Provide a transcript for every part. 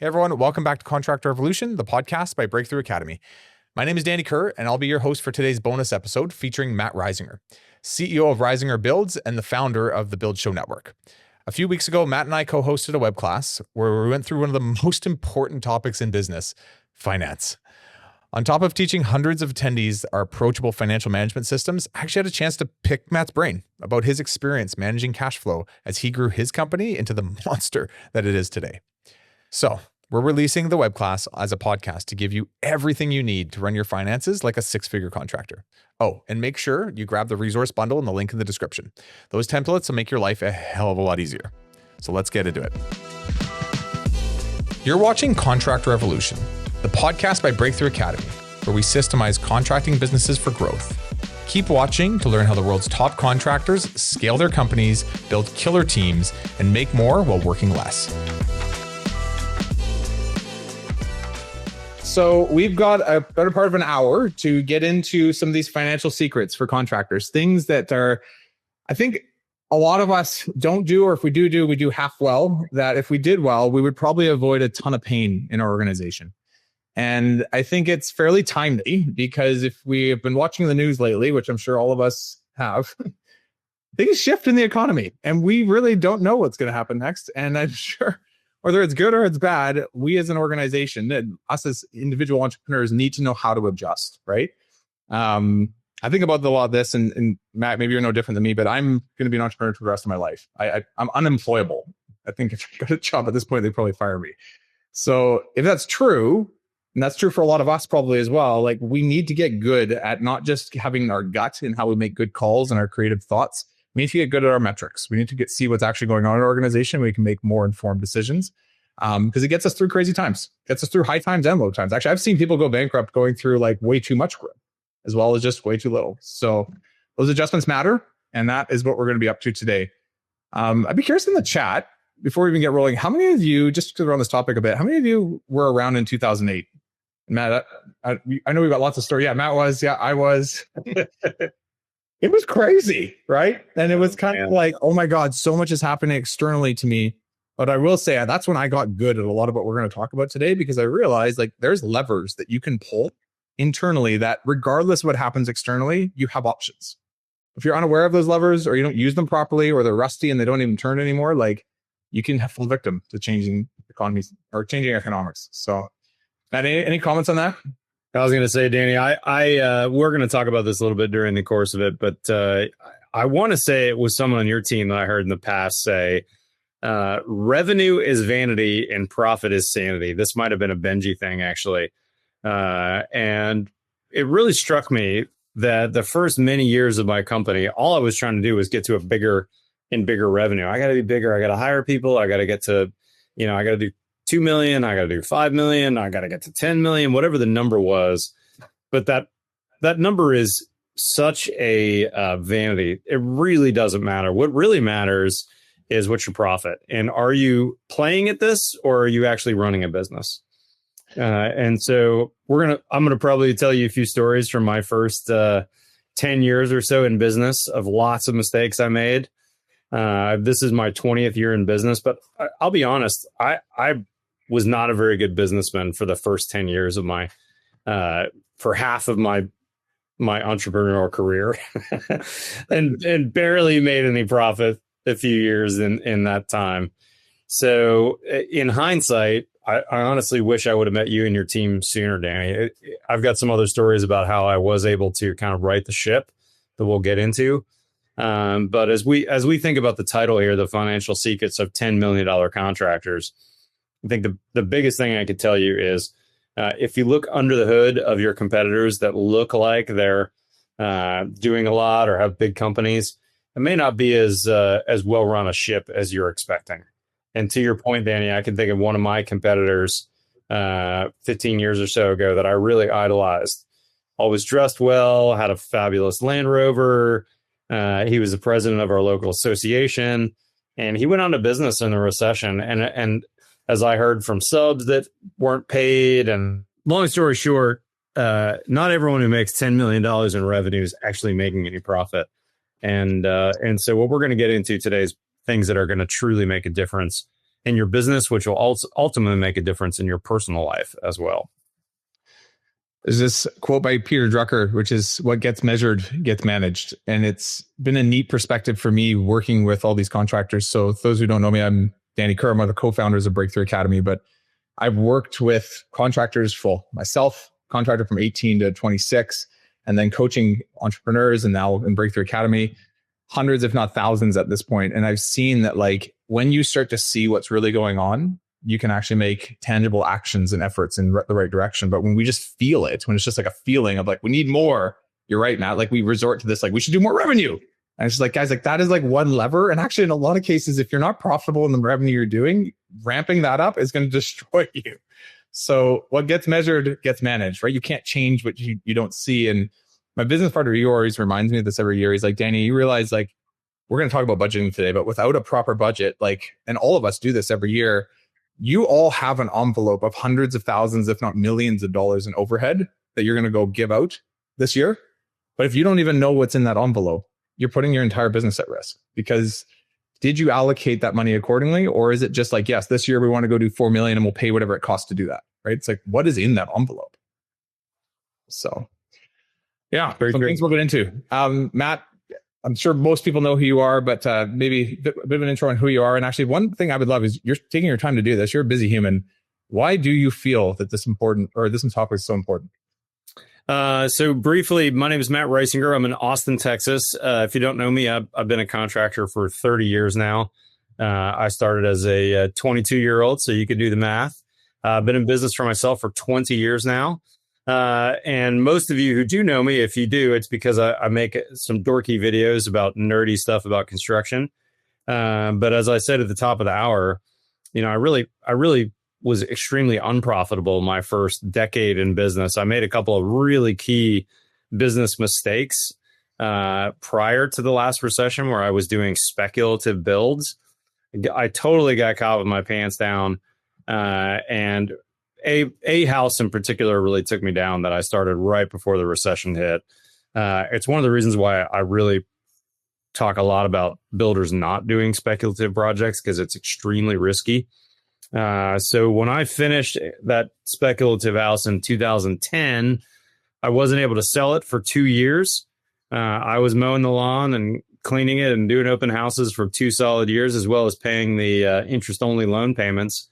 Hey everyone, welcome back to Contractor Revolution, the podcast by Breakthrough Academy. My name is Danny Kerr, and I'll be your host for today's bonus episode featuring Matt Reisinger, CEO of Reisinger Builds and the founder of the Build Show Network. A few weeks ago, Matt and I co-hosted a web class where we went through one of the most important topics in business, finance. On top of teaching hundreds of attendees our approachable financial management systems, I actually had a chance to pick Matt's brain about his experience managing cash flow as he grew his company into the monster that it is today. So we're releasing the web class as a podcast to give you everything you need to run your finances like a six-figure contractor. Oh, and make sure you grab the resource bundle in the link in the description. Those templates will make your life a hell of a lot easier. So let's get into it. You're watching Contractor Revolution, the podcast by Breakthrough Academy, where we systemize contracting businesses for growth. Keep watching to learn how the world's top contractors scale their companies, build killer teams, and make more while working less. So we've got a better part of an hour to get into some of these financial secrets for contractors, things that are, I think a lot of us don't do, or if we do, we do half well, that if we did well, we would probably avoid a ton of pain in our organization. And I think it's fairly timely because if we have been watching the news lately, which I'm sure all of us have, things shift in the economy and we really don't know what's going to happen next. And I'm sure whether it's good or it's bad, we as an organization, and us as individual entrepreneurs need to know how to adjust, right? I think about a lot of this, and Matt, maybe you're no different than me, but I'm going to be an entrepreneur for the rest of my life. I'm unemployable. I think if I got a job at this point, they'd probably fire me. So if that's true, and that's true for a lot of us probably as well, like we need to get good at not just having our gut and how we make good calls and our creative thoughts. We need to get good at our metrics. We need to see what's actually going on in our organization. We can make more informed decisions because it gets us through crazy times, gets us through high times and low times. Actually, I've seen people go bankrupt going through like way too much growth as well as just way too little. So those adjustments matter. And that is what we're going to be up to today. I'd be curious in the chat before we even get rolling. How many of you, just to run this topic a bit, how many of you were around in 2008? Matt, I know we've got lots of stories. Yeah, Matt was. Yeah, I was. It was crazy, right? And it was kind of like, oh my God, so much is happening externally to me. But I will say that's when I got good at a lot of what we're going to talk about today, because I realized like there's levers that you can pull internally that regardless of what happens externally, you have options. If you're unaware of those levers or you don't use them properly or they're rusty and they don't even turn anymore, like you can fall victim to changing economies or changing economics. So Matt, any comments on that? I was going to say, Danny, we're going to talk about this a little bit during the course of it, but I want to say it was someone on your team that I heard in the past say, revenue is vanity and profit is sanity. This might have been a Benji thing, actually. And it really struck me that the first many years of my company, all I was trying to do was get to a bigger and bigger revenue. I got to be bigger. I got to hire people. I got to get to, I got to do 2 million, I got to do 5 million, I got to get to 10 million, whatever the number was. But that number is such a vanity. It really doesn't matter. What really matters is what's your profit. And are you playing at this or are you actually running a business? And so I'm going to probably tell you a few stories from my first 10 years or so in business of lots of mistakes I made. This is my 20th year in business, but I'll be honest, I was not a very good businessman for the first 10 years of for half of my entrepreneurial career and barely made any profit a few years in that time. So in hindsight, I honestly wish I would have met you and your team sooner, Danny. I've got some other stories about how I was able to kind of right the ship that we'll get into. But as we think about the title here, the financial secrets of $10 million contractors, I think the biggest thing I could tell you is if you look under the hood of your competitors that look like they're doing a lot or have big companies, it may not be as well run a ship as you're expecting. And to your point, Danny, I can think of one of my competitors 15 years or so ago that I really idolized. Always dressed well, had a fabulous Land Rover. He was the president of our local association, and he went out of business in the recession. And as I heard from subs that weren't paid, and long story short, not everyone who makes $10 million in revenue is actually making any profit. And so what we're going to get into today is things that are going to truly make a difference in your business, which will also ultimately make a difference in your personal life as well. There's this quote by Peter Drucker, which is what gets measured gets managed. And it's been a neat perspective for me working with all these contractors. So those who don't know me, I'm Danny Kerr. I'm one of the co-founders of Breakthrough Academy, but I've worked with contractors full myself, contractor from 18 to 26, and then coaching entrepreneurs, and now in Breakthrough Academy, hundreds, if not thousands at this point. And I've seen that like when you start to see what's really going on, you can actually make tangible actions and efforts in the right direction. But when we just feel it, when it's just like a feeling of like, we need more, you're right, Matt, like we resort to this, like we should do more revenue. And it's just like, guys, like that is like one lever. And actually in a lot of cases, if you're not profitable in the revenue you're doing, ramping that up is going to destroy you. So what gets measured gets managed, right? You can't change what you don't see. And my business partner, he always reminds me of this every year. He's like, Danny, you realize like, we're going to talk about budgeting today, but without a proper budget, like, and all of us do this every year, you all have an envelope of hundreds of thousands, if not millions of dollars in overhead that you're going to go give out this year. But if you don't even know what's in that envelope, you're putting your entire business at risk, because did you allocate that money accordingly? Or is it just like, yes, this year we want to go do 4 million and we'll pay whatever it costs to do that, right? It's like, what is in that envelope? So yeah, some things we'll get into. Matt, I'm sure most people know who you are, but maybe a bit of an intro on who you are. And actually, one thing I would love is you're taking your time to do this. You're a busy human. Why do you feel that this important, or this topic is so important? So briefly, my name is Matt Reisinger. I'm in Austin, Texas. If you don't know me, I've been a contractor for 30 years now. I started as a 22-year-old, so you could do the math. I've been in business for myself for 20 years now. And most of you who do know me, if you do, it's because I make some dorky videos about nerdy stuff about construction. But as I said at the top of the hour, you know, I really was extremely unprofitable my first decade in business. I made a couple of really key business mistakes prior to the last recession, where I was doing speculative builds. I totally got caught with my pants down, and a house in particular really took me down that I started right before the recession hit. It's one of the reasons why I really talk a lot about builders not doing speculative projects, because it's extremely risky. So when I finished that speculative house in 2010, I wasn't able to sell it for 2 years. I was mowing the lawn and cleaning it and doing open houses for 2 solid years, as well as paying the interest-only loan payments.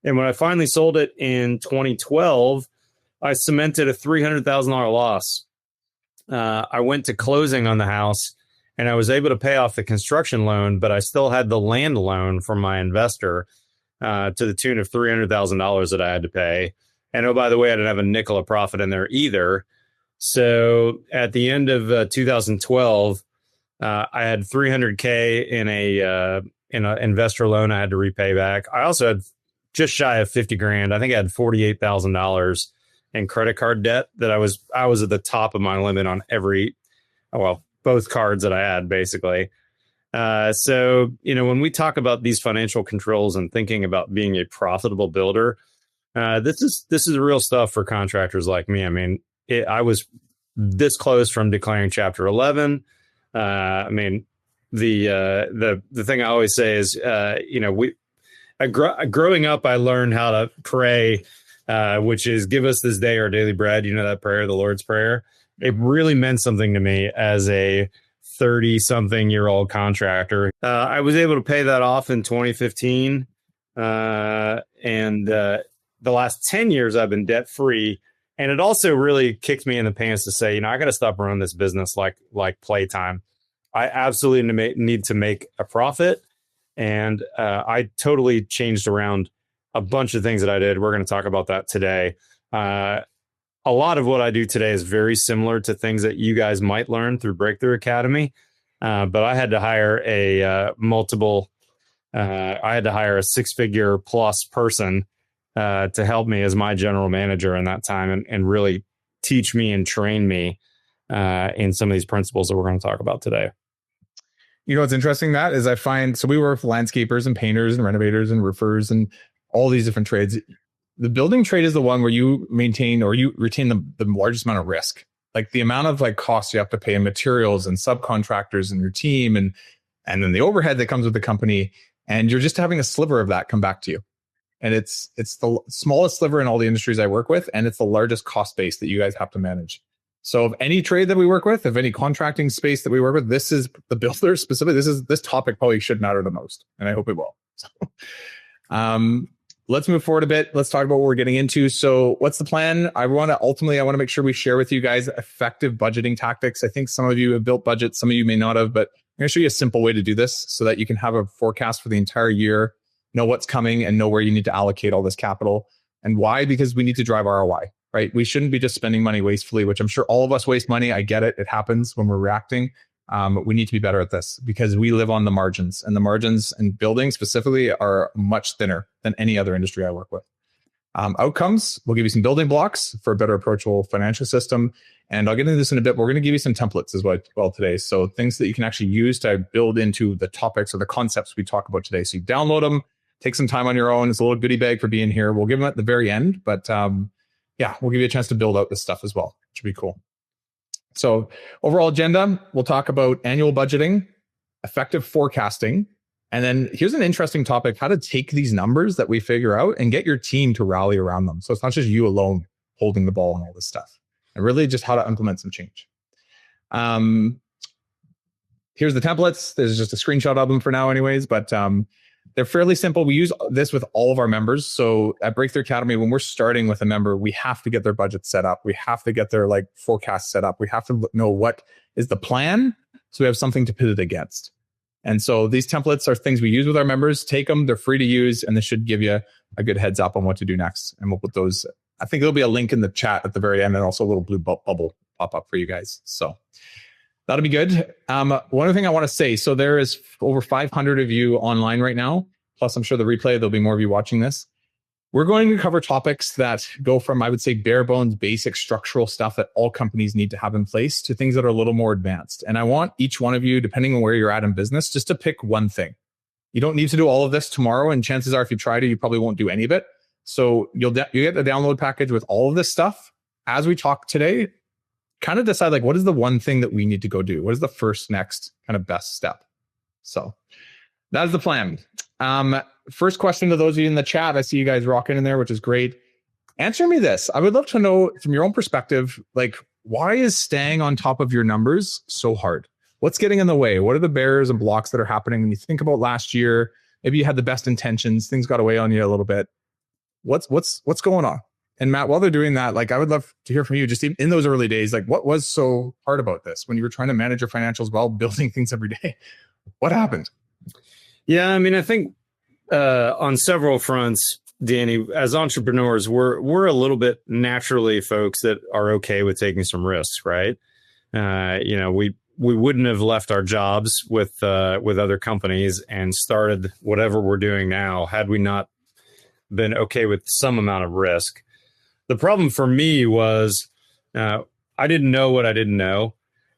And when I finally sold it in 2012, I cemented a $300,000 loss. I went to closing on the house and I was able to pay off the construction loan, but I still had the land loan from my investor to the tune of $300,000 that I had to pay. And oh, by the way, I didn't have a nickel of profit in there either. So at the end of 2012, I had $300K in an investor loan I had to repay back. I also had just shy of 50 grand. I think I had $48,000 in credit card debt that I was at the top of my limit on both cards that I had, basically. So, you know, when we talk about these financial controls and thinking about being a profitable builder, this is real stuff for contractors like me. I mean, I was this close from declaring Chapter 11. I mean, the thing I always say is, you know, growing up, I learned how to pray, which is give us this day our daily bread. You know, that prayer, the Lord's Prayer. It really meant something to me as a 30-something-year-old contractor. I was able to pay that off in 2015. And the last 10 years, I've been debt-free. And it also really kicked me in the pants to say, you know, I got to stop running this business like playtime. I absolutely need to make a profit. And I totally changed around a bunch of things that I did. We're going to talk about that today. A lot of what I do today is very similar to things that you guys might learn through Breakthrough Academy. But I had to hire a six-figure plus person to help me as my general manager in that time and really teach me and train me in some of these principles that we're going to talk about today. You know what's interesting, Matt, is I find, so we work with landscapers and painters and renovators and roofers and all these different trades. The building trade is the one where you maintain or you retain the largest amount of risk. Like the amount of like costs you have to pay in materials and subcontractors and your team and then the overhead that comes with the company. and you're just having a sliver of that come back to you. And it's the smallest sliver in all the industries I work with, and it's the largest cost base that you guys have to manage. So of any trade that we work with, of any contracting space that we work with, this is the builder specifically. This topic probably should matter the most, and I hope it will. So, let's move forward a bit. Let's talk about what we're getting into. So what's the plan? I want to make sure we share with you guys effective budgeting tactics. I think some of you have built budgets, some of you may not have, but I'm going to show you a simple way to do this so that you can have a forecast for the entire year, know what's coming, and know where you need to allocate all this capital. And why? Because we need to drive ROI, right? We shouldn't be just spending money wastefully, which I'm sure all of us waste money. I get it. It happens when we're reacting. But we need to be better at this because we live on the margins, and the margins in building specifically are much thinner than any other industry I work with. Outcomes, we'll give you some building blocks for a better approachable financial system. And I'll get into this in a bit, but we're going to give you some templates as well today. So things that you can actually use to build into the topics or the concepts we talk about today. So you download them, take some time on your own. It's a little goodie bag for being here. We'll give them at the very end, but yeah, we'll give you a chance to build out this stuff as well, which would be cool. So overall agenda, we'll talk about annual budgeting, effective forecasting, and then here's an interesting topic, how to take these numbers that we figure out and get your team to rally around them. So it's not just you alone holding the ball and all this stuff, and really just how to implement some change. Here's the templates. There's just a screenshot of them for now anyways, but they're fairly simple. We use this with all of our members. So at Breakthrough Academy, when we're starting with a member, we have to get their budget set up. We have to get their forecast set up. We have to know what is the plan, so we have something to pivot against. And so these templates are things we use with our members. Take them. They're free to use, and they should give you a good heads up on what to do next. And we'll put those, I think there'll be a link in the chat at the very end, and also a little blue bubble pop up for you guys. So that'll be good. One other thing I want to say, so there is over 500 of you online right now, plus I'm sure the replay, there'll be more of you watching this. We're going to cover topics that go from, I would say, bare bones, basic structural stuff that all companies need to have in place to things that are a little more advanced. And I want each one of you, depending on where you're at in business, just to pick one thing. You don't need to do all of this tomorrow, and chances are if you try to, you probably won't do any of it. So you get the download package with all of this stuff. As we talk today, kind of decide what is the one thing that we need to go do? What is the first, next kind of best step? So that is the plan. First question to those of you in the chat, I see you guys rocking in there, which is great. Answer me this. I would love to know from your own perspective, why is staying on top of your numbers so hard? What's getting in the way? What are the barriers and blocks that are happening when you think about last year? Maybe you had the best intentions, things got away on you a little bit. What's going on? And Matt, while they're doing that, I would love to hear from you just in those early days, what was so hard about this when you were trying to manage your financials while building things every day? What happened? Yeah, I mean, I think on several fronts, Danny, as entrepreneurs, we're a little bit naturally folks that are okay with taking some risks, right? We wouldn't have left our jobs with other companies and started whatever we're doing now had we not been okay with some amount of risk. The problem for me was I didn't know what I didn't know.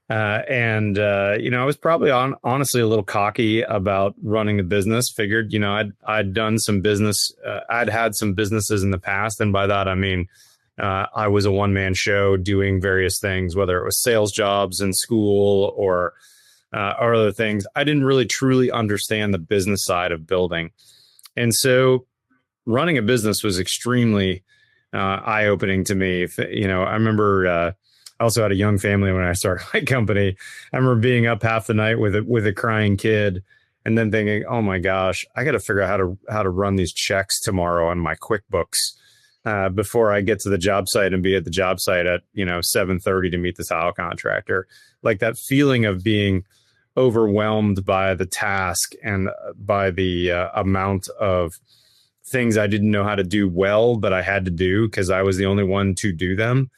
I was probably honestly a little cocky about running the business. Figured, I'd done some business. I'd had some businesses in the past. And by that, I mean, I was a one-man show doing various things, whether it was sales jobs in school or other things. I didn't really truly understand the business side of building. And so running a business was extremely eye-opening to me. I remember I also had a young family when I started my company. I remember being up half the night with a crying kid, and then thinking, "Oh my gosh, I got to figure out how to run these checks tomorrow on my QuickBooks before I get to the job site and be at the job site at 7:30 to meet the tile contractor." Like that feeling of being overwhelmed by the task and by the amount of things I didn't know how to do well, but I had to do because I was the only one to do them.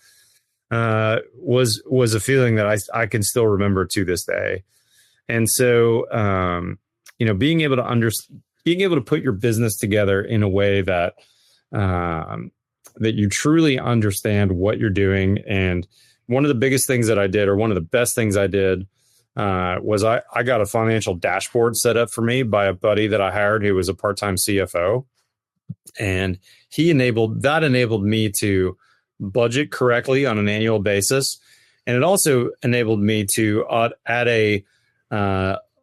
Was a feeling that I can still remember to this day. And so, being able to put your business together in a way that you truly understand what you're doing. And one of the biggest things that I did, or one of the best things I did, was I got a financial dashboard set up for me by a buddy that I hired who was a part-time CFO. And that enabled me to budget correctly on an annual basis. And it also enabled me to, at a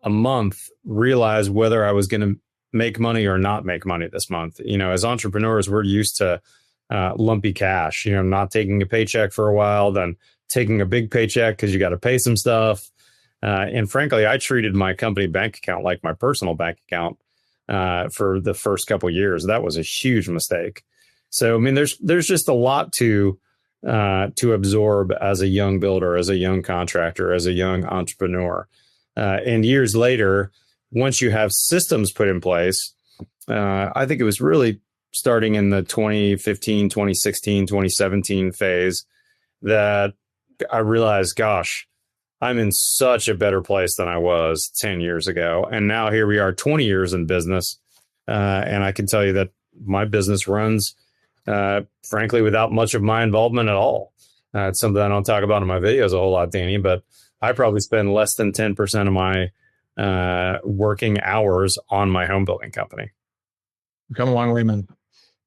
month, realize whether I was going to make money or not make money this month. As entrepreneurs, we're used to lumpy cash, not taking a paycheck for a while, then taking a big paycheck because you got to pay some stuff. And frankly, I treated my company bank account like my personal bank account for the first couple of years. That was a huge mistake. So, there's just a lot to absorb as a young builder, as a young contractor, as a young entrepreneur. And years later, once you have systems put in place, I think it was really starting in the 2015, 2016, 2017 phase that I realized, gosh, I'm in such a better place than I was 10 years ago. And now here we are 20 years in business. And I can tell you that my business runs, frankly, without much of my involvement at all. It's something I don't talk about in my videos a whole lot, Danny, but I probably spend less than 10% of my working hours on my home building company. We've come a long way, man.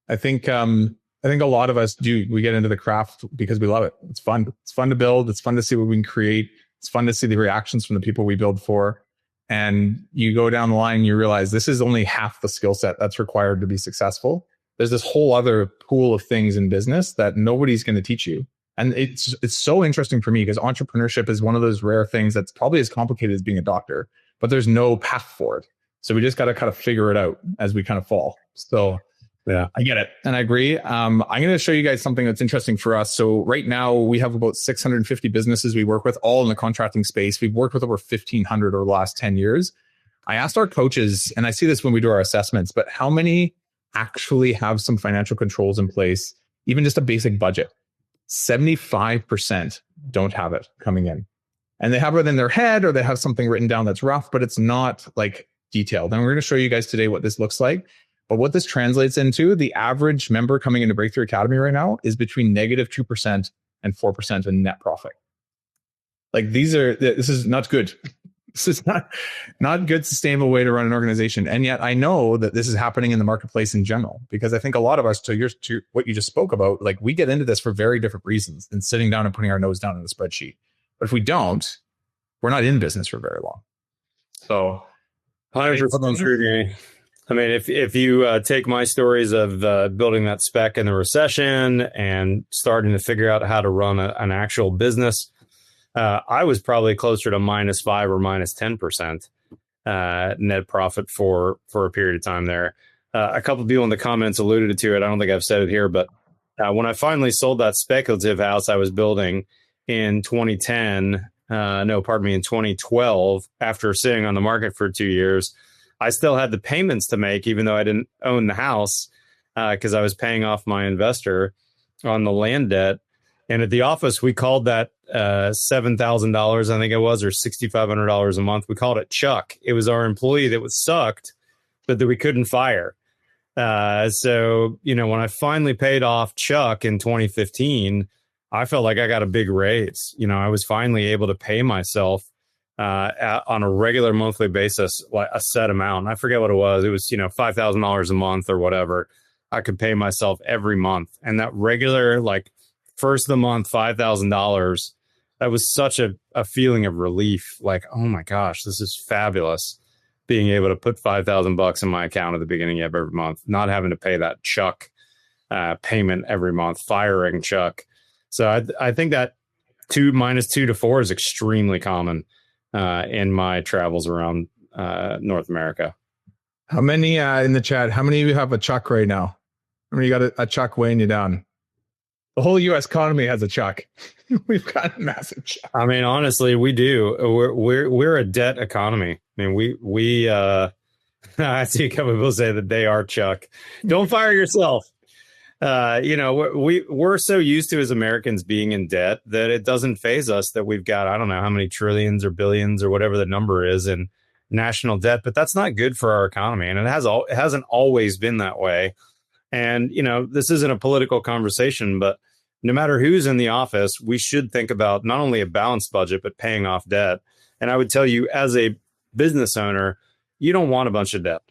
I think a lot of us do. We get into the craft because we love it. It's fun. It's fun to build. It's fun to see what we can create. It's fun to see the reactions from the people we build for. And you go down the line, and you realize this is only half the skill set that's required to be successful. There's this whole other pool of things in business that nobody's going to teach you. And it's so interesting for me because entrepreneurship is one of those rare things that's probably as complicated as being a doctor, but there's no path for it. So we just got to kind of figure it out as we kind of fall. So yeah, I get it. And I agree. I'm going to show you guys something that's interesting for us. So right now we have about 650 businesses we work with, all in the contracting space. We've worked with over 1,500 over the last 10 years. I asked our coaches, and I see this when we do our assessments, but how many actually have some financial controls in place, even just a basic budget? 75% don't have it coming in. And they have it in their head, or they have something written down that's rough, but it's not like detailed. And we're going to show you guys today what this looks like. But what this translates into, the average member coming into Breakthrough Academy right now is between -2% and 4% in net profit. Like this is not good. This is not good, sustainable way to run an organization. And yet I know that this is happening in the marketplace in general, because I think a lot of us, to what you just spoke about, like we get into this for very different reasons than sitting down and putting our nose down in a spreadsheet. But if we don't, we're not in business for very long. So 100% true, Danny. I mean, if you take my stories of building that spec in the recession and starting to figure out how to run an actual business, I was probably closer to -5 or -10% net profit for a period of time there. A couple of people in the comments alluded to it. I don't think I've said it here, but when I finally sold that speculative house I was building in 2012, after sitting on the market for 2 years, I still had the payments to make, even though I didn't own the house, because I was paying off my investor on the land debt. And at the office, we called that $7,000, I think it was, or $6,500 a month. We called it Chuck. It was our employee that was sucked, but that we couldn't fire. So, when I finally paid off Chuck in 2015, I felt like I got a big raise. I was finally able to pay myself on a regular monthly basis, like a set amount. I forget what it was. It was, $5,000 a month or whatever. I could pay myself every month. And that regular, like first of the month, $5,000, that was such a feeling of relief. Like, oh my gosh, this is fabulous. Being able to put $5,000 in my account at the beginning of every month, not having to pay that Chuck payment every month, firing Chuck. So I think that -2 to 4 is extremely common in my travels around North America. How many in the chat? How many of you have a Chuck right now? How many you got a Chuck weighing you down? The whole U.S. economy has a Chuck. We've got a massive Chuck. I mean, honestly, we do. We're a debt economy. I mean, we I see a couple of people say that they are Chuck. Don't fire yourself. We're so used to, as Americans, being in debt that it doesn't faze us that we've got, I don't know how many trillions or billions or whatever the number is in national debt, but that's not good for our economy. And it hasn't always been that way. And, this isn't a political conversation, but no matter who's in the office, we should think about not only a balanced budget, but paying off debt. And I would tell you, as a business owner, you don't want a bunch of debt.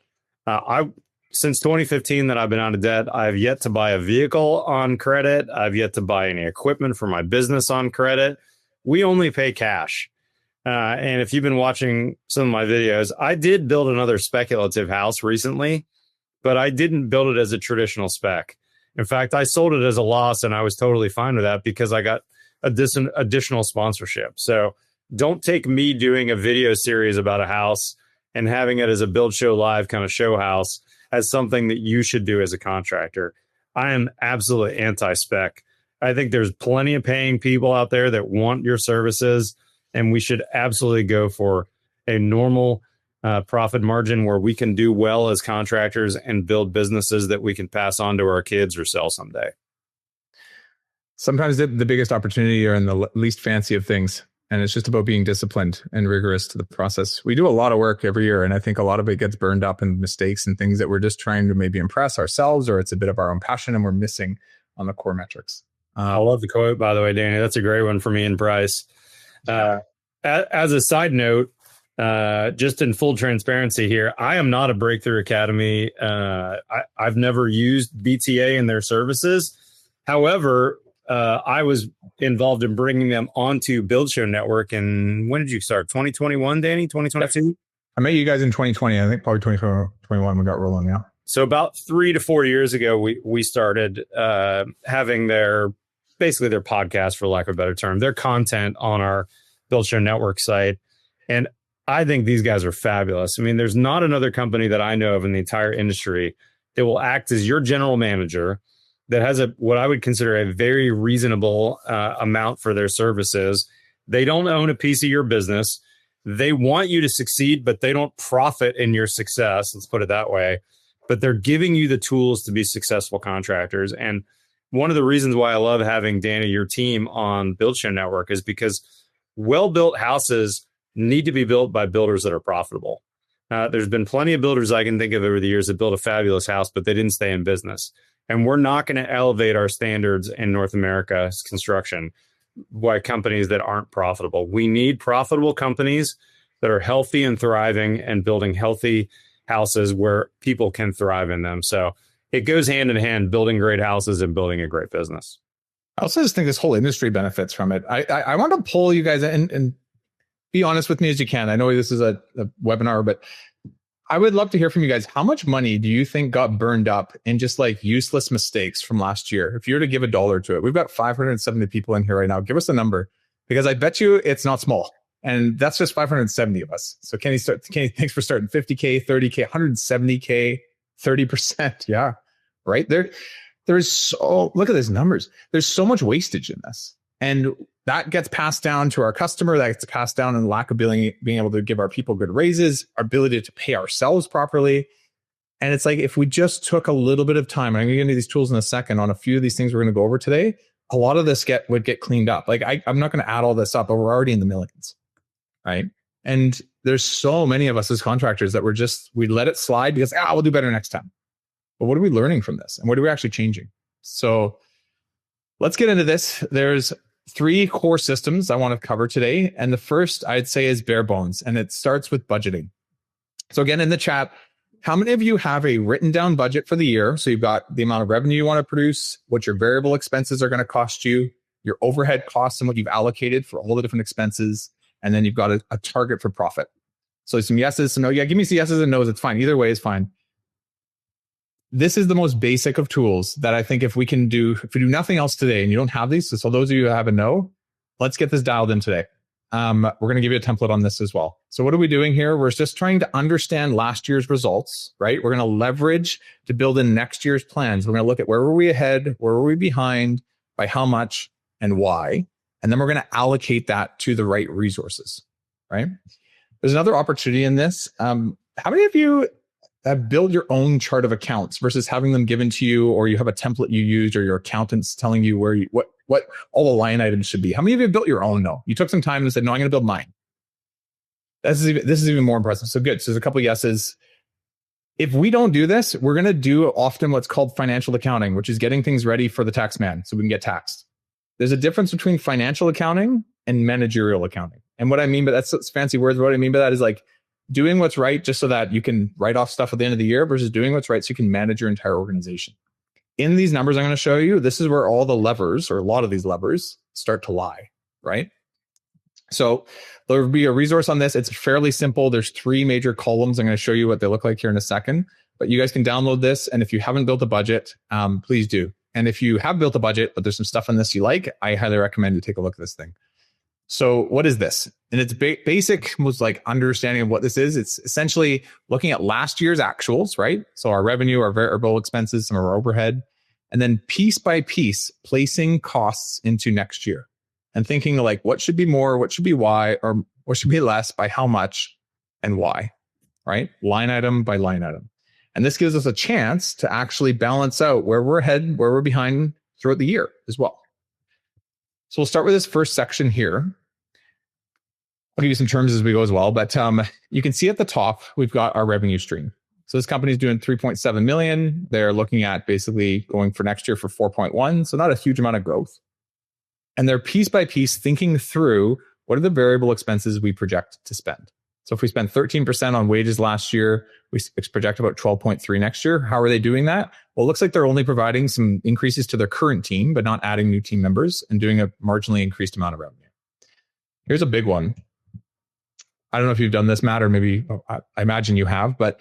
Since 2015 that I've been out of debt, I've yet to buy a vehicle on credit. I've yet to buy any equipment for my business on credit. We only pay cash. And if you've been watching some of my videos, I did build another speculative house recently, but I didn't build it as a traditional spec. In fact, I sold it as a loss, and I was totally fine with that because I got additional sponsorship. So don't take me doing a video series about a house and having it as a build show live kind of show house as something that you should do as a contractor. I am absolutely anti-spec. I think there's plenty of paying people out there that want your services, and we should absolutely go for a normal profit margin where we can do well as contractors and build businesses that we can pass on to our kids or sell someday. Sometimes the biggest opportunity are in the least fancy of things. And it's just about being disciplined and rigorous to the process. We do a lot of work every year, and I think a lot of it gets burned up in mistakes and things that we're just trying to maybe impress ourselves, or it's a bit of our own passion and we're missing on the core metrics. I love the quote, by the way, Danny. That's a great one for me and Bryce. As a side note, just in full transparency here, I am not a Breakthrough Academy. I've never used BTA in their services. However, I was involved in bringing them onto Build Show Network. And when did you start? 2021, Danny? 2022? I met you guys in 2020. I think probably 2021 we got rolling. Yeah. So about 3 to 4 years ago, we started having basically their podcast, for lack of a better term, their content on our Build Show Network site. And I think these guys are fabulous. I mean, there's not another company that I know of in the entire industry that will act as your general manager, that has what I would consider a very reasonable amount for their services. They don't own a piece of your business. They want you to succeed, but they don't profit in your success. Let's put it that way. But they're giving you the tools to be successful contractors. And one of the reasons why I love having Danny, your team, on Build Show Network is because well-built houses need to be built by builders that are profitable. There's been plenty of builders I can think of over the years that built a fabulous house, but they didn't stay in business. And we're not going to elevate our standards in North America's construction by companies that aren't profitable. We need profitable companies that are healthy and thriving and building healthy houses where people can thrive in them. So it goes hand in hand, building great houses and building a great business. I also just think this whole industry benefits from it. I want to pull you guys in and be honest with me as you can. I know this is a webinar, but I would love to hear from you guys. How much money do you think got burned up in just like useless mistakes from last year? If you were to give $1 to it, we've got 570 people in here right now. Give us a number, because I bet you it's not small. And that's just 570 of us. So Kenny, thanks for starting. 50K, 30K, 170K, 30%. Yeah. Right there. Look at these numbers. There's so much wastage in this. And that gets passed down to our customer. That gets passed down in lack of being able to give our people good raises, our ability to pay ourselves properly. And it's like, if we just took a little bit of time, and I'm going to get into these tools in a second on a few of these things we're going to go over today, a lot of this would get cleaned up. Like I'm not going to add all this up, but we're already in the millions, right? And there's so many of us as contractors that we let it slide because we'll do better next time. But what are we learning from this? And what are we actually changing? So let's get into this. There's 3 core systems I want to cover today. And the first I'd say is bare bones, and it starts with budgeting. So again, in the chat, how many of you have a written down budget for the year? So you've got the amount of revenue you want to produce, what your variable expenses are going to cost you, your overhead costs and what you've allocated for all the different expenses. And then you've got a target for profit. So some yeses, some no. Yeah, give me some yeses and nos. It's fine. Either way is fine. This is the most basic of tools that I think if we do nothing else today and you don't have these, so those of you who have a no, let's get this dialed in today. We're going to give you a template on this as well. So what are we doing here? We're just trying to understand last year's results, right? We're going to leverage to build in next year's plans. We're going to look at where were we ahead, where were we behind, by how much and why. And then we're going to allocate that to the right resources, right? There's another opportunity in this. How many of you build your own chart of accounts versus having them given to you, or you have a template you used, or your accountant's telling you what all the line items should be? How many of you have built your own? No, you took some time and said, no, I'm going to build mine. This is even more impressive. So good. So there's a couple of yeses. If we don't do this, we're going to do often what's called financial accounting, which is getting things ready for the tax man so we can get taxed. There's a difference between financial accounting and managerial accounting. And what I mean by that's fancy words. What I mean by that is like doing what's right just so that you can write off stuff at the end of the year versus doing what's right so you can manage your entire organization. In these numbers I'm going to show you, this is where all the levers, or a lot of these levers, start to lie, right? So there'll be a resource on this. It's fairly simple. There's 3 major columns. I'm going to show you what they look like here in a second, but you guys can download this. And if you haven't built a budget, please do. And if you have built a budget, but there's some stuff in this you like, I highly recommend you take a look at this thing. So what is this? And it's basic, most like understanding of what this is. It's essentially looking at last year's actuals, right? So our revenue, our variable expenses, some of our overhead, and then piece by piece, placing costs into next year and thinking like, what should be more, what should be why, or what should be less, by how much and why, right? Line item by line item. And this gives us a chance to actually balance out where we're ahead, where we're behind throughout the year as well. So we'll start with this first section here. I'll give you some terms as we go as well, but you can see at the top, we've got our revenue stream. So this company is doing 3.7 million. They're looking at basically going for next year for 4.1. So not a huge amount of growth. And they're piece by piece thinking through what are the variable expenses we project to spend. So if we spent 13% on wages last year, we project about 12.3 next year. How are they doing that? Well, it looks like they're only providing some increases to their current team, but not adding new team members and doing a marginally increased amount of revenue. Here's a big one. I don't know if you've done this, Matt, or maybe I imagine you have, but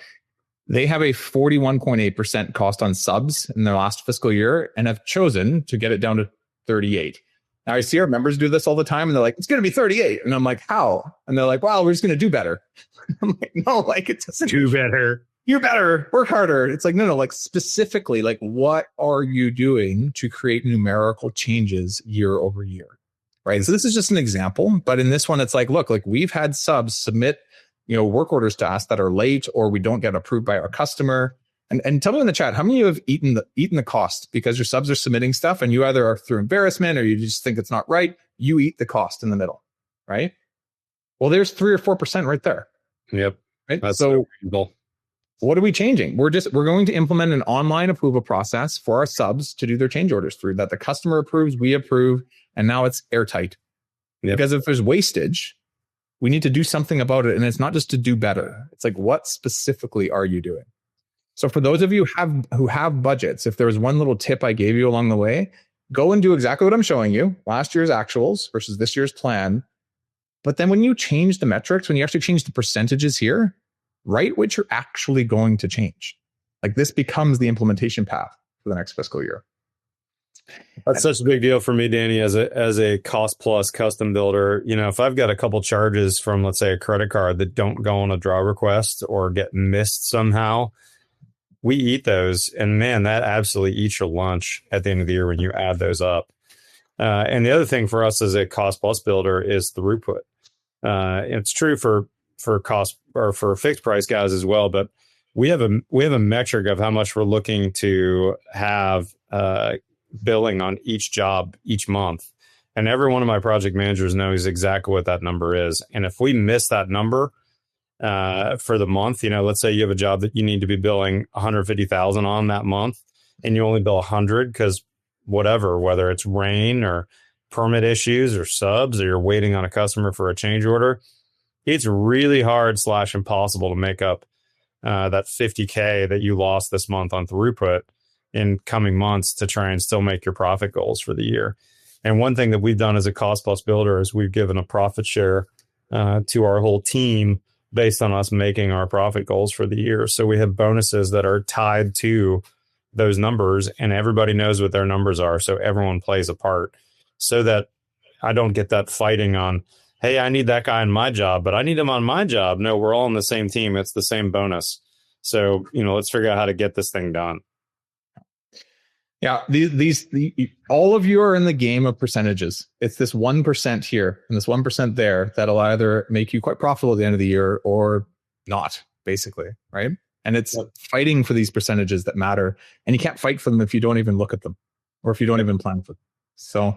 they have a 41.8% cost on subs in their last fiscal year and have chosen to get it down to 38. Now I see our members do this all the time and they're like, it's going to be 38. And I'm like, how? And they're like, well, we're just going to do better. I'm like, no, like it doesn't Do better. You better work harder. It's like, no, like specifically, like what are you doing to create numerical changes year over year? Right. So this is just an example, but in this one, it's like, look, like we've had subs submit, work orders to us that are late or we don't get approved by our customer. And tell me in the chat, how many of you have eaten the cost because your subs are submitting stuff and you either are through embarrassment or you just think it's not right. You eat the cost in the middle, right? Well, there's 3 or 4% right there. Yep. Right. That's so reasonable. What are we changing? We're going to implement an online approval process for our subs to do their change orders through that the customer approves, we approve, and now it's airtight. Yep. Because if there's wastage, we need to do something about it. And it's not just to do better. It's like, what specifically are you doing? So for those of you who have budgets, if there was one little tip I gave you along the way, go and do exactly what I'm showing you, last year's actuals versus this year's plan. But then when you change the metrics, when you actually change the percentages here, write what you're actually going to change. Like this becomes the implementation path for the next fiscal year. That's such a big deal for me, Danny, as a cost plus custom builder. If I've got a couple charges from, let's say, a credit card that don't go on a draw request or get missed somehow, we eat those. And man, that absolutely eats your lunch at the end of the year when you add those up. And the other thing for us as a cost plus builder is throughput. It's true for cost or for fixed price guys as well, but we have a metric of how much we're looking to have billing on each job each month. And every one of my project managers knows exactly what that number is. And if we miss that number for the month, let's say you have a job that you need to be billing 150,000 on that month and you only bill 100 because whether it's rain or permit issues or subs, or you're waiting on a customer for a change order, it's really hard / impossible to make up that 50K that you lost this month on throughput in coming months to try and still make your profit goals for the year. And one thing that we've done as a cost plus builder is we've given a profit share to our whole team based on us making our profit goals for the year. So we have bonuses that are tied to those numbers and everybody knows what their numbers are. So everyone plays a part so that I don't get that fighting on, hey, I need that guy in my job, but I need him on my job. No, we're all on the same team. It's the same bonus. So, let's figure out how to get this thing done. Yeah, these all of you are in the game of percentages. It's this 1% here and this 1% there that'll either make you quite profitable at the end of the year or not, basically, right? And it's fighting for these percentages that matter. And you can't fight for them if you don't even look at them or if you don't even plan for them. So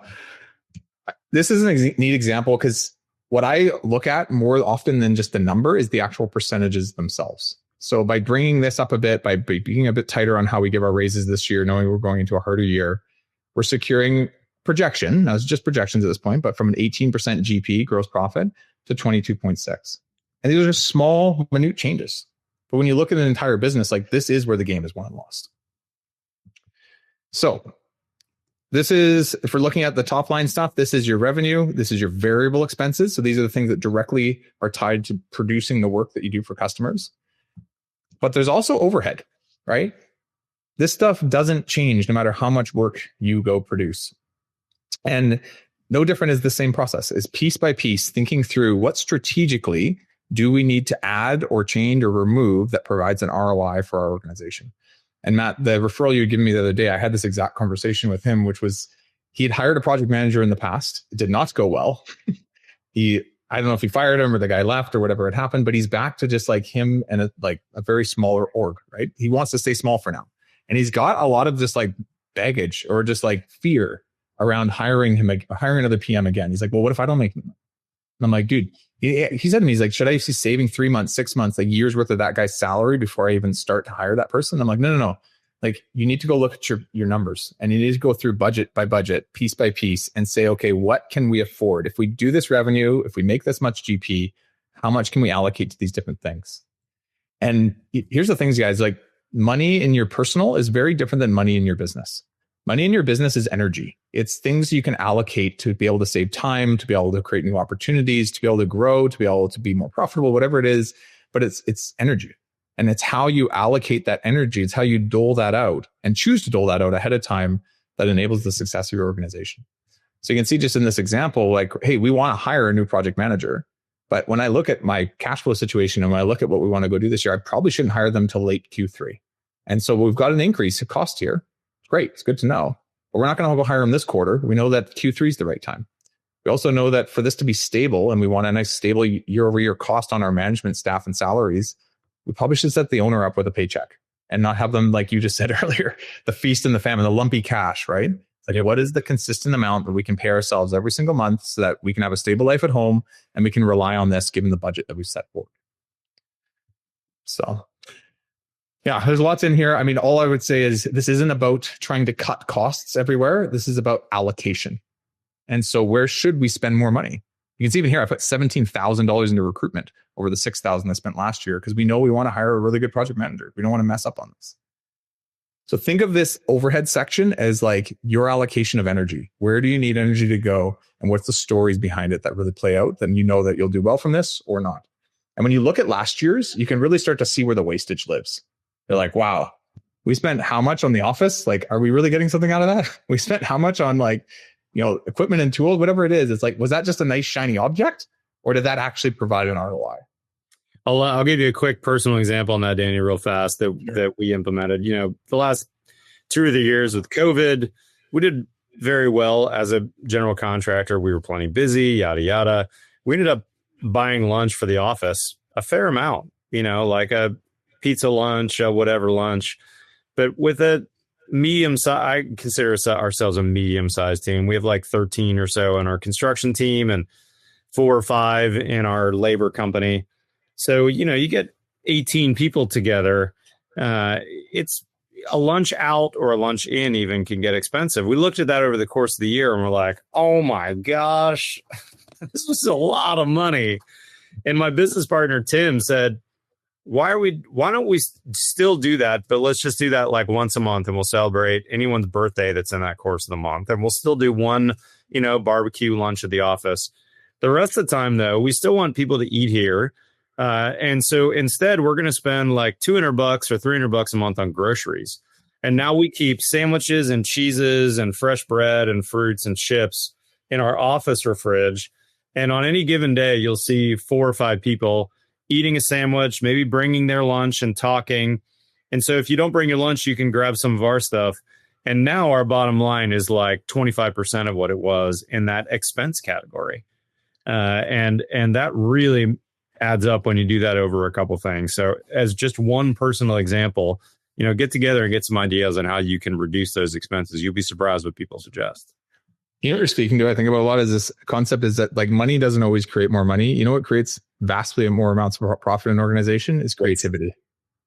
this is a neat example because what I look at more often than just the number is the actual percentages themselves. So by bringing this up a bit, by being a bit tighter on how we give our raises this year, knowing we're going into a harder year, we're securing projection. Now it's just projections at this point, but from an 18% GP gross profit to 22.6. And these are just small, minute changes. But when you look at an entire business, like this is where the game is won and lost. So this is, if we're looking at the top line stuff, this is your revenue. This is your variable expenses. So these are the things that directly are tied to producing the work that you do for customers. But there's also overhead, right? This stuff doesn't change no matter how much work you go produce. And no different is the same process, is piece by piece, thinking through what strategically do we need to add or change or remove that provides an ROI for our organization. And Matt, the referral you had given me the other day, I had this exact conversation with him, which was he had hired a project manager in the past. It did not go well. I don't know if he fired him or the guy left or whatever had happened, but he's back to just like him and a very smaller org, right? He wants to stay small for now. And he's got a lot of just like baggage or just like fear around hiring another PM again. He's like, well, what if I don't make it? And I'm like, dude, he said to me, he's like, should I be saving 3 months, 6 months, like years worth of that guy's salary before I even start to hire that person? I'm like, no. Like you need to go look at your numbers and you need to go through budget by budget, piece by piece and say, okay, what can we afford? If we do this revenue, if we make this much GP, how much can we allocate to these different things? And here's the things, guys, like money in your personal is very different than money in your business. Money in your business is energy. It's things you can allocate to be able to save time, to be able to create new opportunities, to be able to grow, to be able to be more profitable, whatever it is. But it's energy. And it's how you allocate that energy. It's how you dole that out and choose to dole that out ahead of time that enables the success of your organization. So you can see just in this example, like, hey, we want to hire a new project manager. But when I look at my cash flow situation and when I look at what we want to go do this year, I probably shouldn't hire them till late Q3. And so we've got an increase in cost here. Great. It's good to know. But we're not going to go hire them this quarter. We know that Q3 is the right time. We also know that for this to be stable and we want a nice stable year over year cost on our management staff and salaries, we probably should set the owner up with a paycheck and not have them, like you just said earlier, the feast and the famine, the lumpy cash, right? Like, what is the consistent amount that we can pay ourselves every single month so that we can have a stable life at home and we can rely on this given the budget that we've set forward? So yeah, there's lots in here. I mean, all I would say is this isn't about trying to cut costs everywhere. This is about allocation. And so where should we spend more money? You can see even here, I put $17,000 into recruitment over the $6,000 I spent last year because we know we want to hire a really good project manager. We don't want to mess up on this. So think of this overhead section as like your allocation of energy. Where do you need energy to go? And what's the stories behind it that really play out? Then you know that you'll do well from this or not. And when you look at last year's, you can really start to see where the wastage lives. They're like, wow, we spent how much on the office? Like, are we really getting something out of that? We spent how much on like, equipment and tools, whatever it is. It's like, was that just a nice shiny object or did that actually provide an ROI? I'll give you a quick personal example on that, Danny, real fast that we implemented. The last 2 or 3 years with COVID, we did very well as a general contractor. We were plenty busy, yada, yada. We ended up buying lunch for the office, a fair amount, like a pizza lunch, whatever lunch. But with a medium size, I consider ourselves a medium sized team. We have like 13 or so in our construction team and 4 or 5 in our labor company. So, you get 18 people together. It's a lunch out or a lunch in even can get expensive. We looked at that over the course of the year and we're like, oh my gosh, this was a lot of money. And my business partner, Tim, said, why don't we still do that? But let's just do that like once a month and we'll celebrate anyone's birthday that's in that course of the month. And we'll still do one, barbecue lunch at the office. The rest of the time, though, we still want people to eat here. And so instead, we're going to spend like $200 or $300 a month on groceries. And now we keep sandwiches and cheeses and fresh bread and fruits and chips in our office fridge. And on any given day, you'll see 4 or 5 people eating a sandwich, maybe bringing their lunch and talking. And so if you don't bring your lunch, you can grab some of our stuff. And now our bottom line is like 25% of what it was in that expense category. And that really adds up when you do that over a couple things. So as just one personal example, get together and get some ideas on how you can reduce those expenses. You'll be surprised what people suggest. What you're speaking to, I think about a lot is this concept is that like money doesn't always create more money. What creates vastly more amounts of profit in an organization is creativity.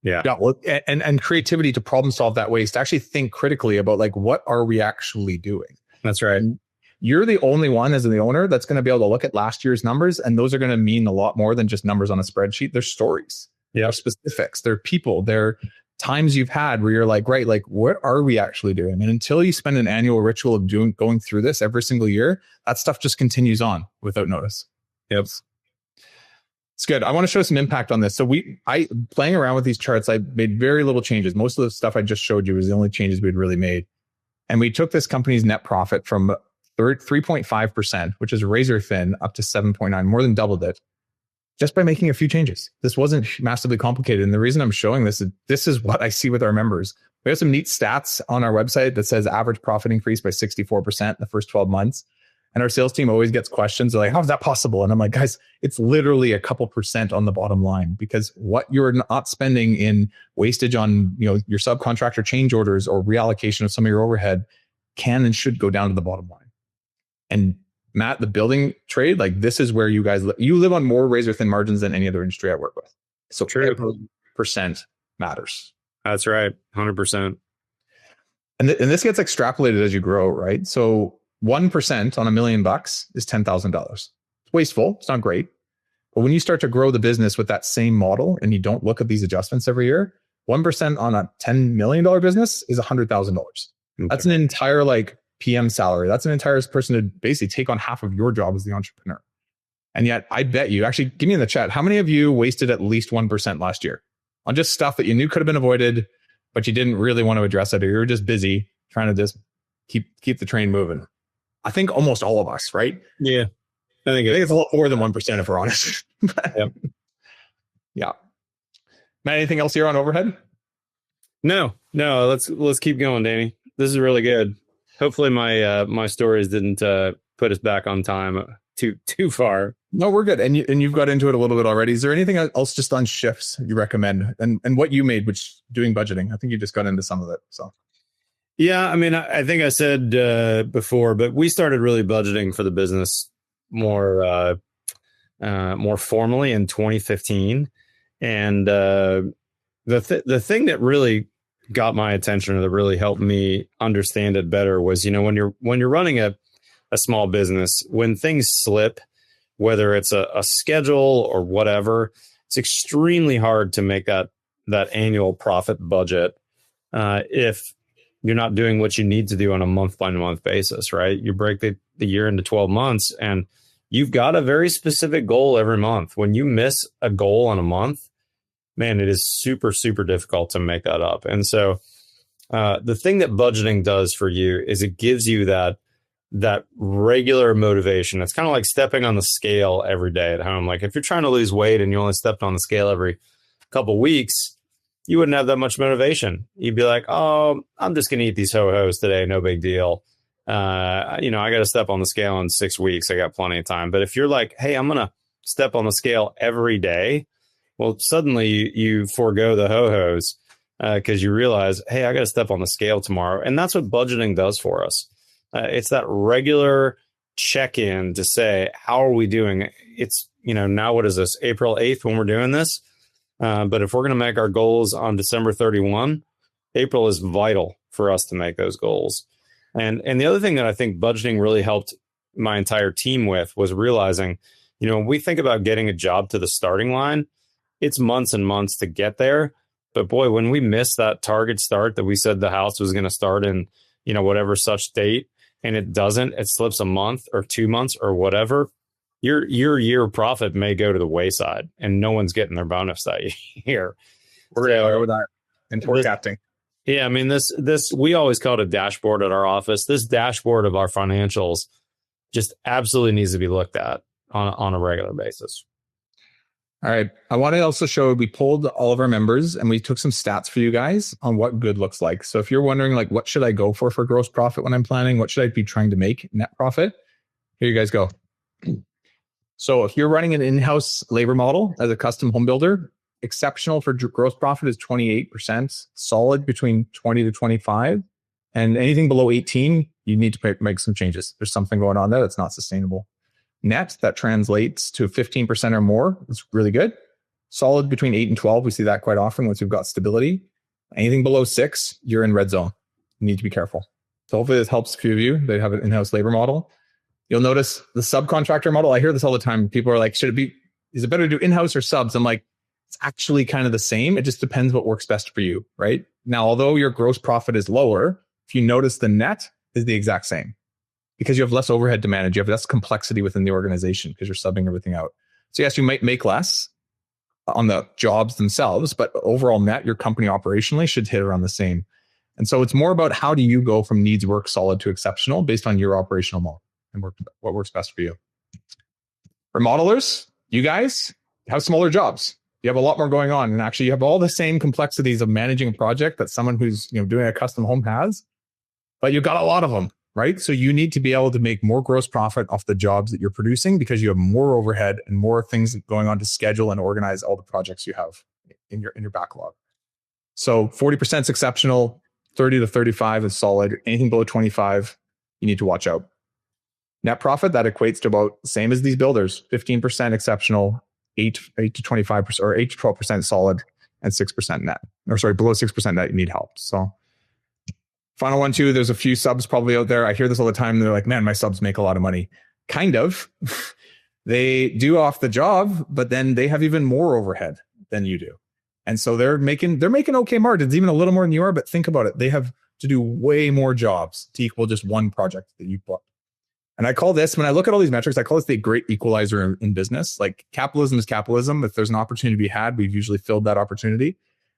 Yeah. Well, and creativity to problem solve that waste, to actually think critically about like, what are we actually doing? That's right. And you're the only one as the owner that's going to be able to look at last year's numbers. And those are going to mean a lot more than just numbers on a spreadsheet. They're stories. Yeah. They're specifics. They're people. They're times you've had where you're like, right, like what are we actually doing? And until you spend an annual ritual of going through this every single year, that stuff just continues on without notice. Yep. It's good. I want to show some impact on this. So I playing around with these charts, I made very little changes. Most of the stuff I just showed you was the only changes we'd really made. And we took this company's net profit from 3.5%, which is razor thin, up to 7.9, more than doubled it, just by making a few changes. This wasn't massively complicated. And the reason I'm showing this is what I see with our members. We have some neat stats on our website that says average profit increased by 64% in the first 12 months. And our sales team always gets questions. They're like, how is that possible? And I'm like, guys, it's literally a couple percent on the bottom line, because what you're not spending in wastage on, your subcontractor change orders or reallocation of some of your overhead can and should go down to the bottom line. And Matt, the building trade, like this is where you guys you live on more razor thin margins than any other industry I work with. So every percent matters. That's right. 100%. And this gets extrapolated as you grow, right? So 1% on $1 million is $10,000. It's wasteful. It's not great. But when you start to grow the business with that same model and you don't look at these adjustments every year, 1% on a $10 million business is $100,000. Okay. That's an entire PM salary. That's an entire person to basically take on half of your job as the entrepreneur. And yet I bet you, actually give me in the chat, how many of you wasted at least 1% last year on just stuff that you knew could have been avoided, but you didn't really want to address it, or you were just busy trying to just keep the train moving? I think almost all of us, right? Yeah. I think it's a lot more than 1% if we're honest. Yep. Yeah. Matt, anything else here on overhead? No. Let's keep going, Danny. This is really good. Hopefully my stories didn't put us back on time too far. No, we're good. And you've got into it a little bit already. Is there anything else just on shifts you recommend, and what you made, which doing budgeting? I think you just got into some of it. So. Yeah, I mean, I think I said before, but we started really budgeting for the business more formally in 2015, and the thing that really got my attention, or that really helped me understand it better, was when you're running a small business, when things slip, whether it's a schedule or whatever, it's extremely hard to make that annual profit budget if you're not doing what you need to do on a month by month basis, right? You break the year into 12 months and you've got a very specific goal every month. When you miss a goal on a month, man, it is super, super difficult to make that up. And so the thing that budgeting does for you is it gives you that regular motivation. It's kind of like stepping on the scale every day at home. Like if you're trying to lose weight and you only stepped on the scale every couple weeks, you wouldn't have that much motivation. You'd be like, oh, I'm just going to eat these ho-hos today. No big deal. I got to step on the scale in 6 weeks. I got plenty of time. But if you're like, hey, I'm going to step on the scale every day, well, suddenly you forego the ho-hos because you realize, hey, I got to step on the scale tomorrow. And that's what budgeting does for us. It's that regular check-in to say, how are we doing? It's, now what is this, April 8th when we're doing this? But if we're going to make our goals on December 31, April is vital for us to make those goals. And the other thing that I think budgeting really helped my entire team with was realizing, when we think about getting a job to the starting line, it's months and months to get there. But boy, when we miss that target start that we said the house was going to start in, whatever such date, and it doesn't, it slips a month or 2 months or whatever, your year profit may go to the wayside and no one's getting their bonus that year. We're going with that in forecasting. Yeah, I mean, this we always call it a dashboard at our office. This dashboard of our financials just absolutely needs to be looked at on a regular basis. All right. I want to also show, we polled all of our members and we took some stats for you guys on what good looks like. So if you're wondering, what should I go for gross profit when I'm planning? What should I be trying to make net profit? Here you guys go. So if you're running an in-house labor model as a custom home builder, exceptional for gross profit is 28%, solid between 20 to 25, and anything below 18, you need to make some changes. There's something going on there that's not sustainable. Net, that translates to 15% or more. It's really good. Solid between 8 and 12. We see that quite often once we've got stability. Anything below 6, you're in red zone. You need to be careful. So hopefully this helps a few of you. They have an in-house labor model. You'll notice the subcontractor model. I hear this all the time. People are like, is it better to do in-house or subs? I'm like, it's actually kind of the same. It just depends what works best for you, right? Now, although your gross profit is lower, if you notice the net is the exact same because you have less overhead to manage. You have less complexity within the organization because you're subbing everything out. So yes, you might make less on the jobs themselves, but overall net, your company operationally should hit around the same. And so it's more about how do you go from needs work solid to exceptional based on your operational model and what works best for you. For modelers, you guys have smaller jobs. You have a lot more going on, and actually you have all the same complexities of managing a project that someone who's doing a custom home has, but you've got a lot of them, right? So you need to be able to make more gross profit off the jobs that you're producing because you have more overhead and more things going on to schedule and organize all the projects you have in your backlog. So 40% is exceptional, 30 to 35 is solid. Anything below 25, you need to watch out. Net profit, that equates to about the same as these builders, 15% exceptional, 8 to 25% or 8 to 12% solid, and 6% net. Or sorry, below 6% net, you need help. So final one too, there's a few subs probably out there. I hear this all the time. They're like, man, my subs make a lot of money. Kind of. They do off the job, but then they have even more overhead than you do. And so they're making okay margins, even a little more than you are, but think about it. They have to do way more jobs to equal just one project that you booked. And I call this, when I look at all these metrics, I call this the great equalizer in business. Like capitalism is capitalism. If there's an opportunity to be had, we've usually filled that opportunity.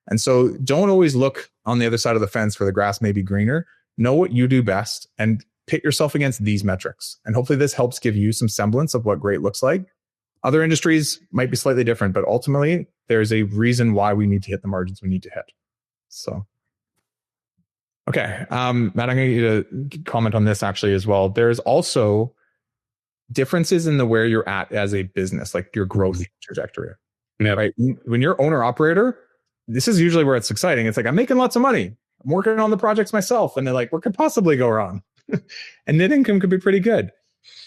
And so don't always look on the other side of the fence where the grass may be greener. Know what you do best and pit yourself against these metrics. And hopefully this helps give you some semblance of what great looks like. Other industries might be slightly different, but ultimately there's a reason why we need to hit the margins we need to hit. So, okay. Matt, I'm going to get you to comment on this actually as well. There's also differences in the where you're at as a business, like your growth trajectory. Yeah. Right. When you're owner operator, this is usually where it's exciting. It's like, I'm making lots of money. I'm working on the projects myself. And they're like, what could possibly go wrong? And net income could be pretty good.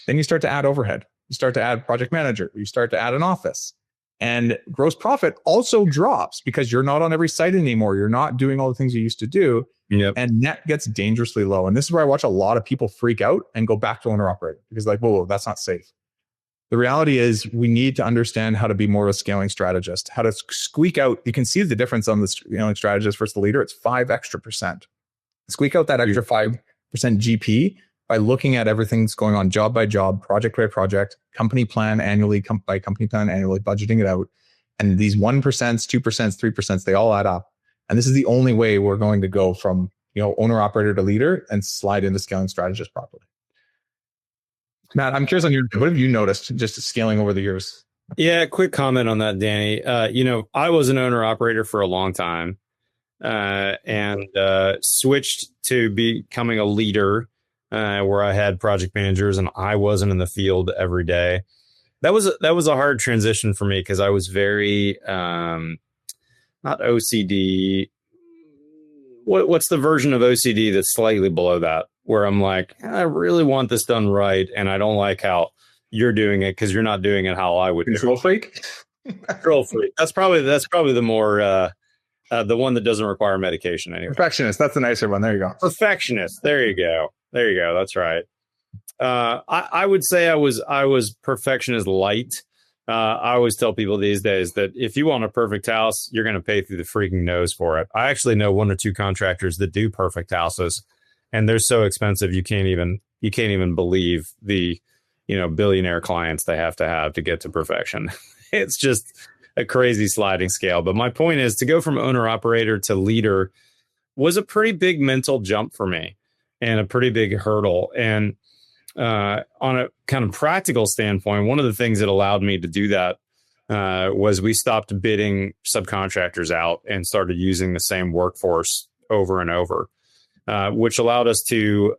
Then you start to add overhead. You start to add project manager. You start to add an office. And gross profit also drops because you're not on every site anymore. You're not doing all the things you used to do. Yep. And net gets dangerously low. And this is where I watch a lot of people freak out and go back to owner operator because like, whoa, that's not safe. The reality is we need to understand how to be more of a scaling strategist, how to squeak out. You can see the difference on the scaling strategist versus the leader. It's 5 extra percent. Squeak out that extra 5% GP by looking at everything that's going on job by job, project by project, company plan annually, by company plan annually, budgeting it out. And these 1%, 2%, 3%, they all add up. And this is the only way we're going to go from owner operator to leader and slide into scaling strategist properly. Matt, I'm curious on what have you noticed just scaling over the years? Yeah, quick comment on that, Danny. I was an owner operator for a long time and switched to becoming a leader where I had project managers and I wasn't in the field every day. That was a hard transition for me because I was very not OCD. What's the version of OCD that's slightly below that? Where I'm like, I really want this done right, and I don't like how you're doing it because you're not doing it how I would. Control freak. Control freak. That's probably the more the one that doesn't require medication anyway. Perfectionist. That's the nicer one. There you go. Perfectionist. There you go. That's right. I would say I was perfectionist light. I always tell people these days that if you want a perfect house, you're going to pay through the freaking nose for it. I actually know 1 or 2 contractors that do perfect houses. And they're so expensive you can't even believe the billionaire clients they have to get to perfection. It's just a crazy sliding scale. But my point is to go from owner operator to leader was a pretty big mental jump for me and a pretty big hurdle. And on a kind of practical standpoint, one of the things that allowed me to do that was we stopped bidding subcontractors out and started using the same workforce over and over. Which allowed us to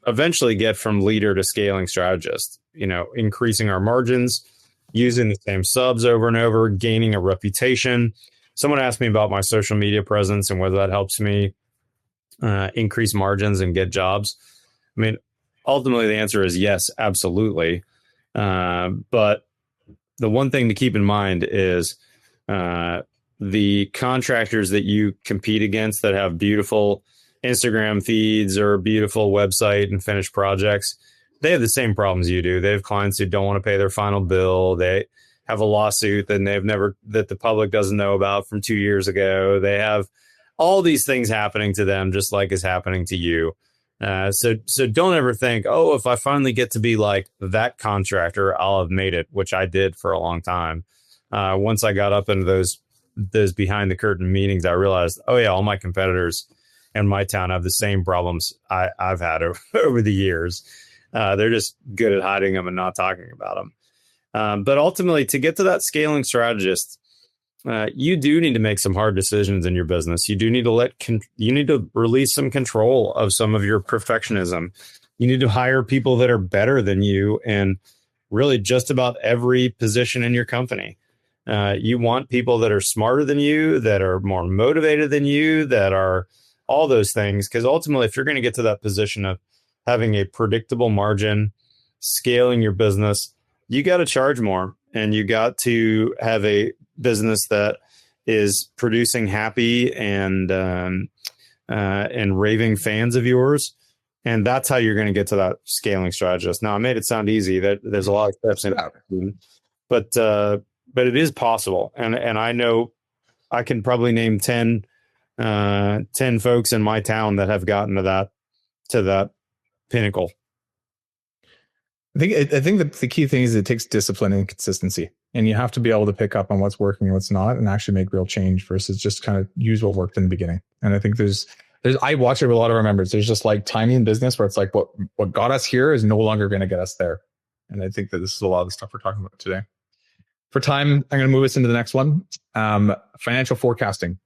eventually get from leader to scaling strategist, increasing our margins, using the same subs over and over, gaining a reputation. Someone asked me about my social media presence and whether that helps me increase margins and get jobs. I mean, ultimately, the answer is yes, absolutely. But the one thing to keep in mind is the contractors that you compete against that have beautiful Instagram feeds or a beautiful website and finished projects, they have the same problems you do. They have clients who don't want to pay their final bill. They have a lawsuit that the public doesn't know about from 2 years ago. They have all these things happening to them, just like is happening to you. So don't ever think, oh, if I finally get to be like that contractor, I'll have made it, which I did for a long time. Once I got up into those behind the curtain meetings, I realized, oh yeah, all my competitors in my town have the same problems I've had over the years. They're just good at hiding them and not talking about them. But ultimately, to get to that scaling strategist, you do need to make some hard decisions in your business. You do need to you need to release some control of some of your perfectionism. You need to hire people that are better than you in really just about every position in your company. You want people that are smarter than you, that are more motivated than you, that are all those things. Because ultimately, if you're going to get to that position of having a predictable margin, scaling your business, you got to charge more, and you got to have a business that is producing happy and raving fans of yours. And that's how you're going to get to that scaling strategist. Now, I made it sound easy. That there's a lot of steps in it, but it is possible. And I know I can probably name 10 folks in my town that have gotten to that pinnacle. I think that the key thing is it takes discipline and consistency, and you have to be able to pick up on what's working and what's not, and actually make real change versus just kind of use what worked in the beginning. And I think there's I watch it with a lot of our members. There's just like timing in business where it's like what got us here is no longer going to get us there. And I think that this is a lot of the stuff we're talking about today. For time, I'm going to move us into the next one. Financial forecasting.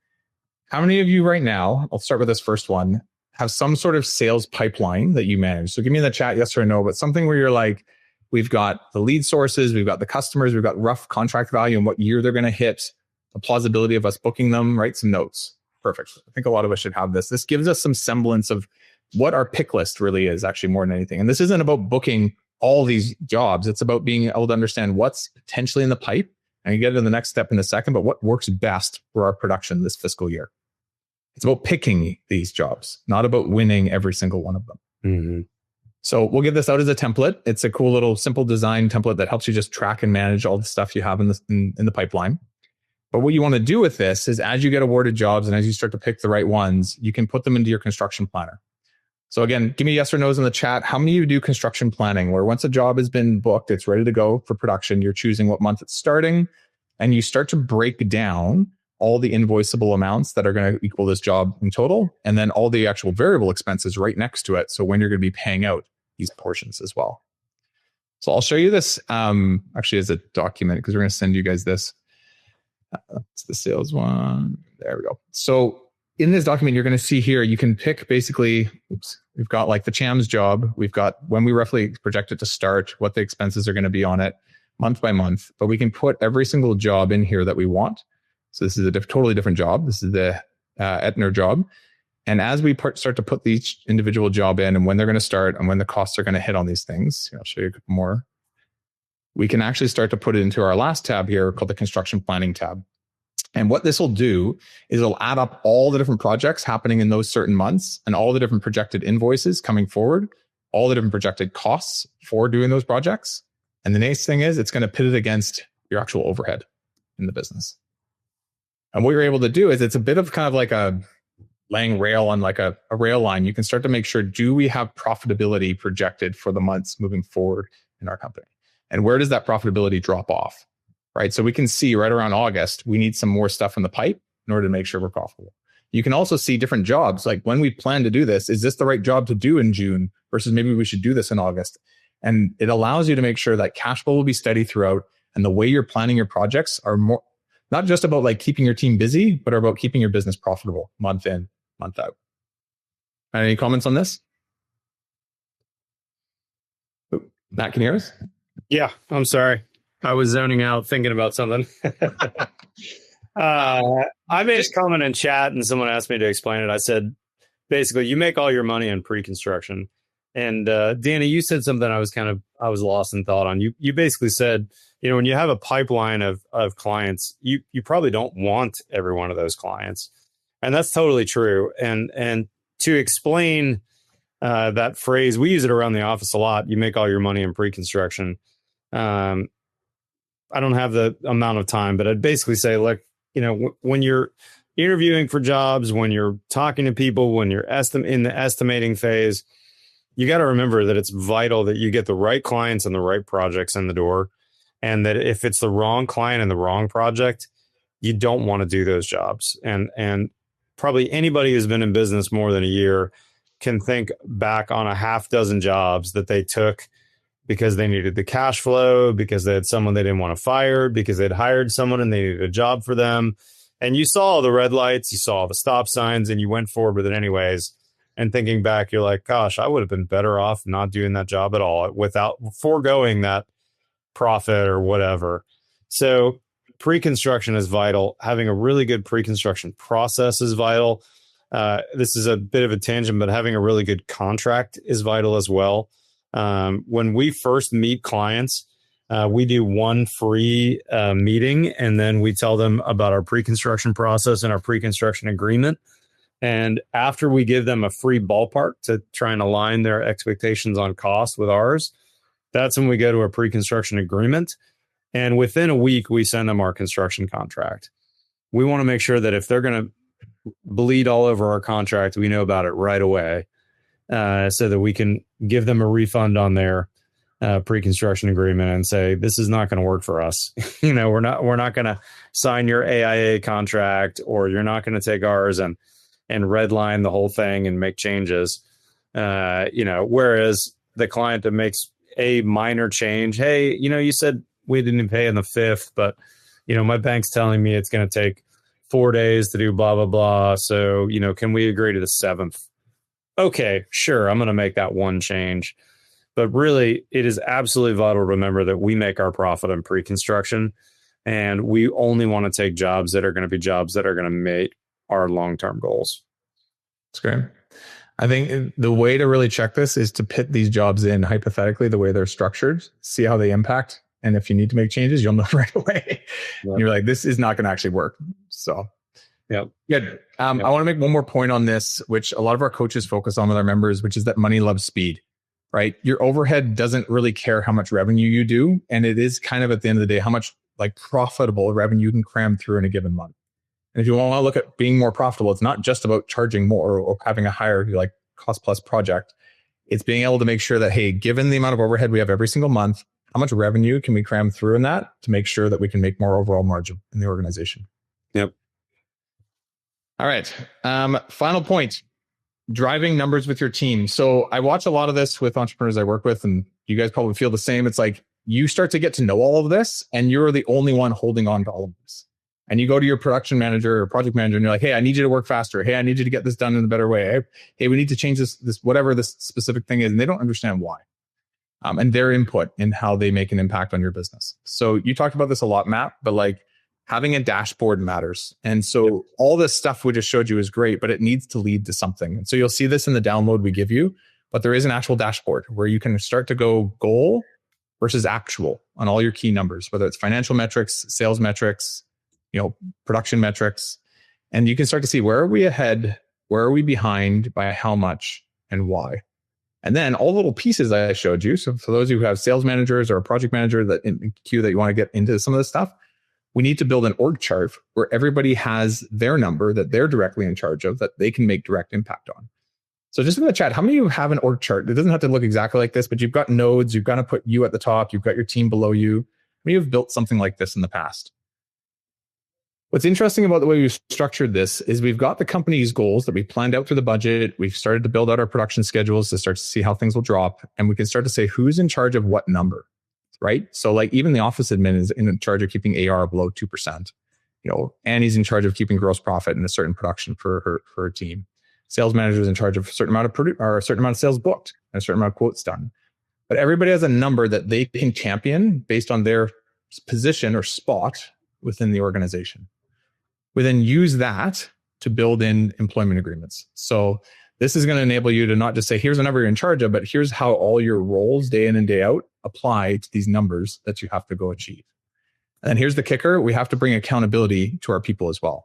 How many of you right now, I'll start with this first one, have some sort of sales pipeline that you manage? So give me in the chat yes or no, but something where you're like, we've got the lead sources, we've got the customers, we've got rough contract value and what year they're going to hit, the plausibility of us booking them, write some notes. Perfect. I think a lot of us should have this. This gives us some semblance of what our pick list really is, actually, more than anything. And this isn't about booking all these jobs. It's about being able to understand what's potentially in the pipe. And you get to the next step in a second, but what works best for our production this fiscal year. It's about picking these jobs, not about winning every single one of them. Mm-hmm. So we'll give this out as a template. It's a cool little simple design template that helps you just track and manage all the stuff you have in the pipeline. But what you want to do with this is as you get awarded jobs and as you start to pick the right ones, you can put them into your construction planner. So again, give me yes or no's in the chat. How many of you do construction planning where once a job has been booked, it's ready to go for production, you're choosing what month it's starting, and you start to break down all the invoiceable amounts that are going to equal this job in total, and then all the actual variable expenses right next to it. So when you're going to be paying out these portions as well. So I'll show you this actually as a document because we're going to send you guys this. It's the sales one. There we go. So in this document, you're going to see here, you can pick basically, we've got like the CHAMS job. We've got when we roughly project it to start, what the expenses are going to be on it month by month, but we can put every single job in here that we want. So this is a totally different job. This is the Etner job. And as we start to put each individual job in and when they're going to start and when the costs are going to hit on these things, I'll show you a couple more. We can actually start to put it into our last tab here called the construction planning tab. And what this will do is it'll add up all the different projects happening in those certain months and all the different projected invoices coming forward, all the different projected costs for doing those projects. And the nice thing is it's going to pit it against your actual overhead in the business. And what you're able to do is it's a bit of kind of like a laying rail on like a rail line. You can start to make sure, do we have profitability projected for the months moving forward in our company? And where does that profitability drop off? Right. So we can see right around August, we need some more stuff in the pipe in order to make sure we're profitable. You can also see different jobs. Like when we plan to do this, is this the right job to do in June versus maybe we should do this in August? And it allows you to make sure that cash flow will be steady throughout. And the way you're planning your projects are more, not just about like keeping your team busy, but are about keeping your business profitable month in, month out. Any comments on this? Matt, can you hear us? Yeah, I'm sorry. I was zoning out thinking about something. I made a comment in chat and someone asked me to explain it. I said, basically, you make all your money in pre-construction. And Danny, you said something I was lost in thought on. You basically said, when you have a pipeline of clients, you probably don't want every one of those clients. And that's totally true. And to explain that phrase, we use it around the office a lot. You make all your money in pre-construction. I don't have the amount of time, but I'd basically say, look, when you're interviewing for jobs, when you're talking to people, when you're in the estimating phase, you got to remember that it's vital that you get the right clients and the right projects in the door. And that if it's the wrong client and the wrong project, you don't want to do those jobs. And probably anybody who's been in business more than a year can think back on a half dozen jobs that they took because they needed the cash flow, because they had someone they didn't want to fire, because they'd hired someone and they needed a job for them. And you saw the red lights, you saw the stop signs, and you went forward with it anyways. And thinking back, you're like, gosh, I would have been better off not doing that job at all without foregoing that profit or whatever. So pre-construction is vital. Having a really good pre-construction process is vital. This is a bit of a tangent, but having a really good contract is vital as well. When we first meet clients, we do one free meeting, and then we tell them about our pre-construction process and our pre-construction agreement. And after we give them a free ballpark to try and align their expectations on cost with ours, that's when we go to a pre-construction agreement. And within a week, we send them our construction contract. We want to make sure that if they're going to bleed all over our contract, we know about it right away, so that we can give them a refund on their pre-construction agreement and say, this is not going to work for us. We're not going to sign your AIA contract, or you're not going to take ours and redline the whole thing and make changes. Whereas the client that makes a minor change, hey, you said we didn't pay on the 5th, but my bank's telling me it's going to take 4 days to do blah blah blah. So can we agree to the 7th? Okay, sure, I'm going to make that one change. But really, it is absolutely vital to remember that we make our profit in pre-construction, and we only want to take jobs that are going to be jobs that are going to meet our long-term goals. That's great. I think the way to really check this is to pit these jobs in hypothetically the way they're structured, see how they impact. And if you need to make changes, you'll know right away. Yep. And you're like, this is not going to actually work. So, yeah, good. I want to make one more point on this, which a lot of our coaches focus on with our members, which is that money loves speed, right? Your overhead doesn't really care how much revenue you do. And it is kind of at the end of the day, how much profitable revenue you can cram through in a given month. And if you want to look at being more profitable, it's not just about charging more or having a higher cost plus project. It's being able to make sure that, hey, given the amount of overhead we have every single month, how much revenue can we cram through in that to make sure that we can make more overall margin in the organization? Yep. All right. Final point, driving numbers with your team. So I watch a lot of this with entrepreneurs I work with, and you guys probably feel the same. It's like you start to get to know all of this, and you're the only one holding on to all of this. And you go to your production manager or project manager and you're like, hey, I need you to work faster. Hey, I need you to get this done in a better way. Hey, we need to change this, whatever this specific thing is. And they don't understand why. And their input in how they make an impact on your business. So you talked about this a lot, Matt, but having a dashboard matters. And so all this stuff we just showed you is great, but it needs to lead to something. And so you'll see this in the download we give you, but there is an actual dashboard where you can start to go goal versus actual on all your key numbers, whether it's financial metrics, sales metrics, production metrics, and you can start to see where are we ahead, where are we behind, by how much, and why. And then all the little pieces I showed you. So for those of you who have sales managers or a project manager that in queue that you want to get into some of this stuff, we need to build an org chart where everybody has their number that they're directly in charge of, that they can make direct impact on. So just in the chat, how many of you have an org chart? It doesn't have to look exactly like this, but you've got nodes, you've got to put you at the top, you've got your team below you. How many of you have built something like this in the past? What's interesting about the way we've structured this is we've got the company's goals that we planned out through the budget. We've started to build out our production schedules to start to see how things will drop. And we can start to say who's in charge of what number, right? So even the office admin is in charge of keeping AR below 2%. Annie's in charge of keeping gross profit in a certain production for her team. Sales manager is in charge of a certain amount of sales booked and a certain amount of quotes done. But everybody has a number that they can champion based on their position or spot within the organization. We then use that to build in employment agreements. So this is going to enable you to not just say, here's a number you're in charge of, but here's how all your roles day in and day out apply to these numbers that you have to go achieve. And then here's the kicker. We have to bring accountability to our people as well.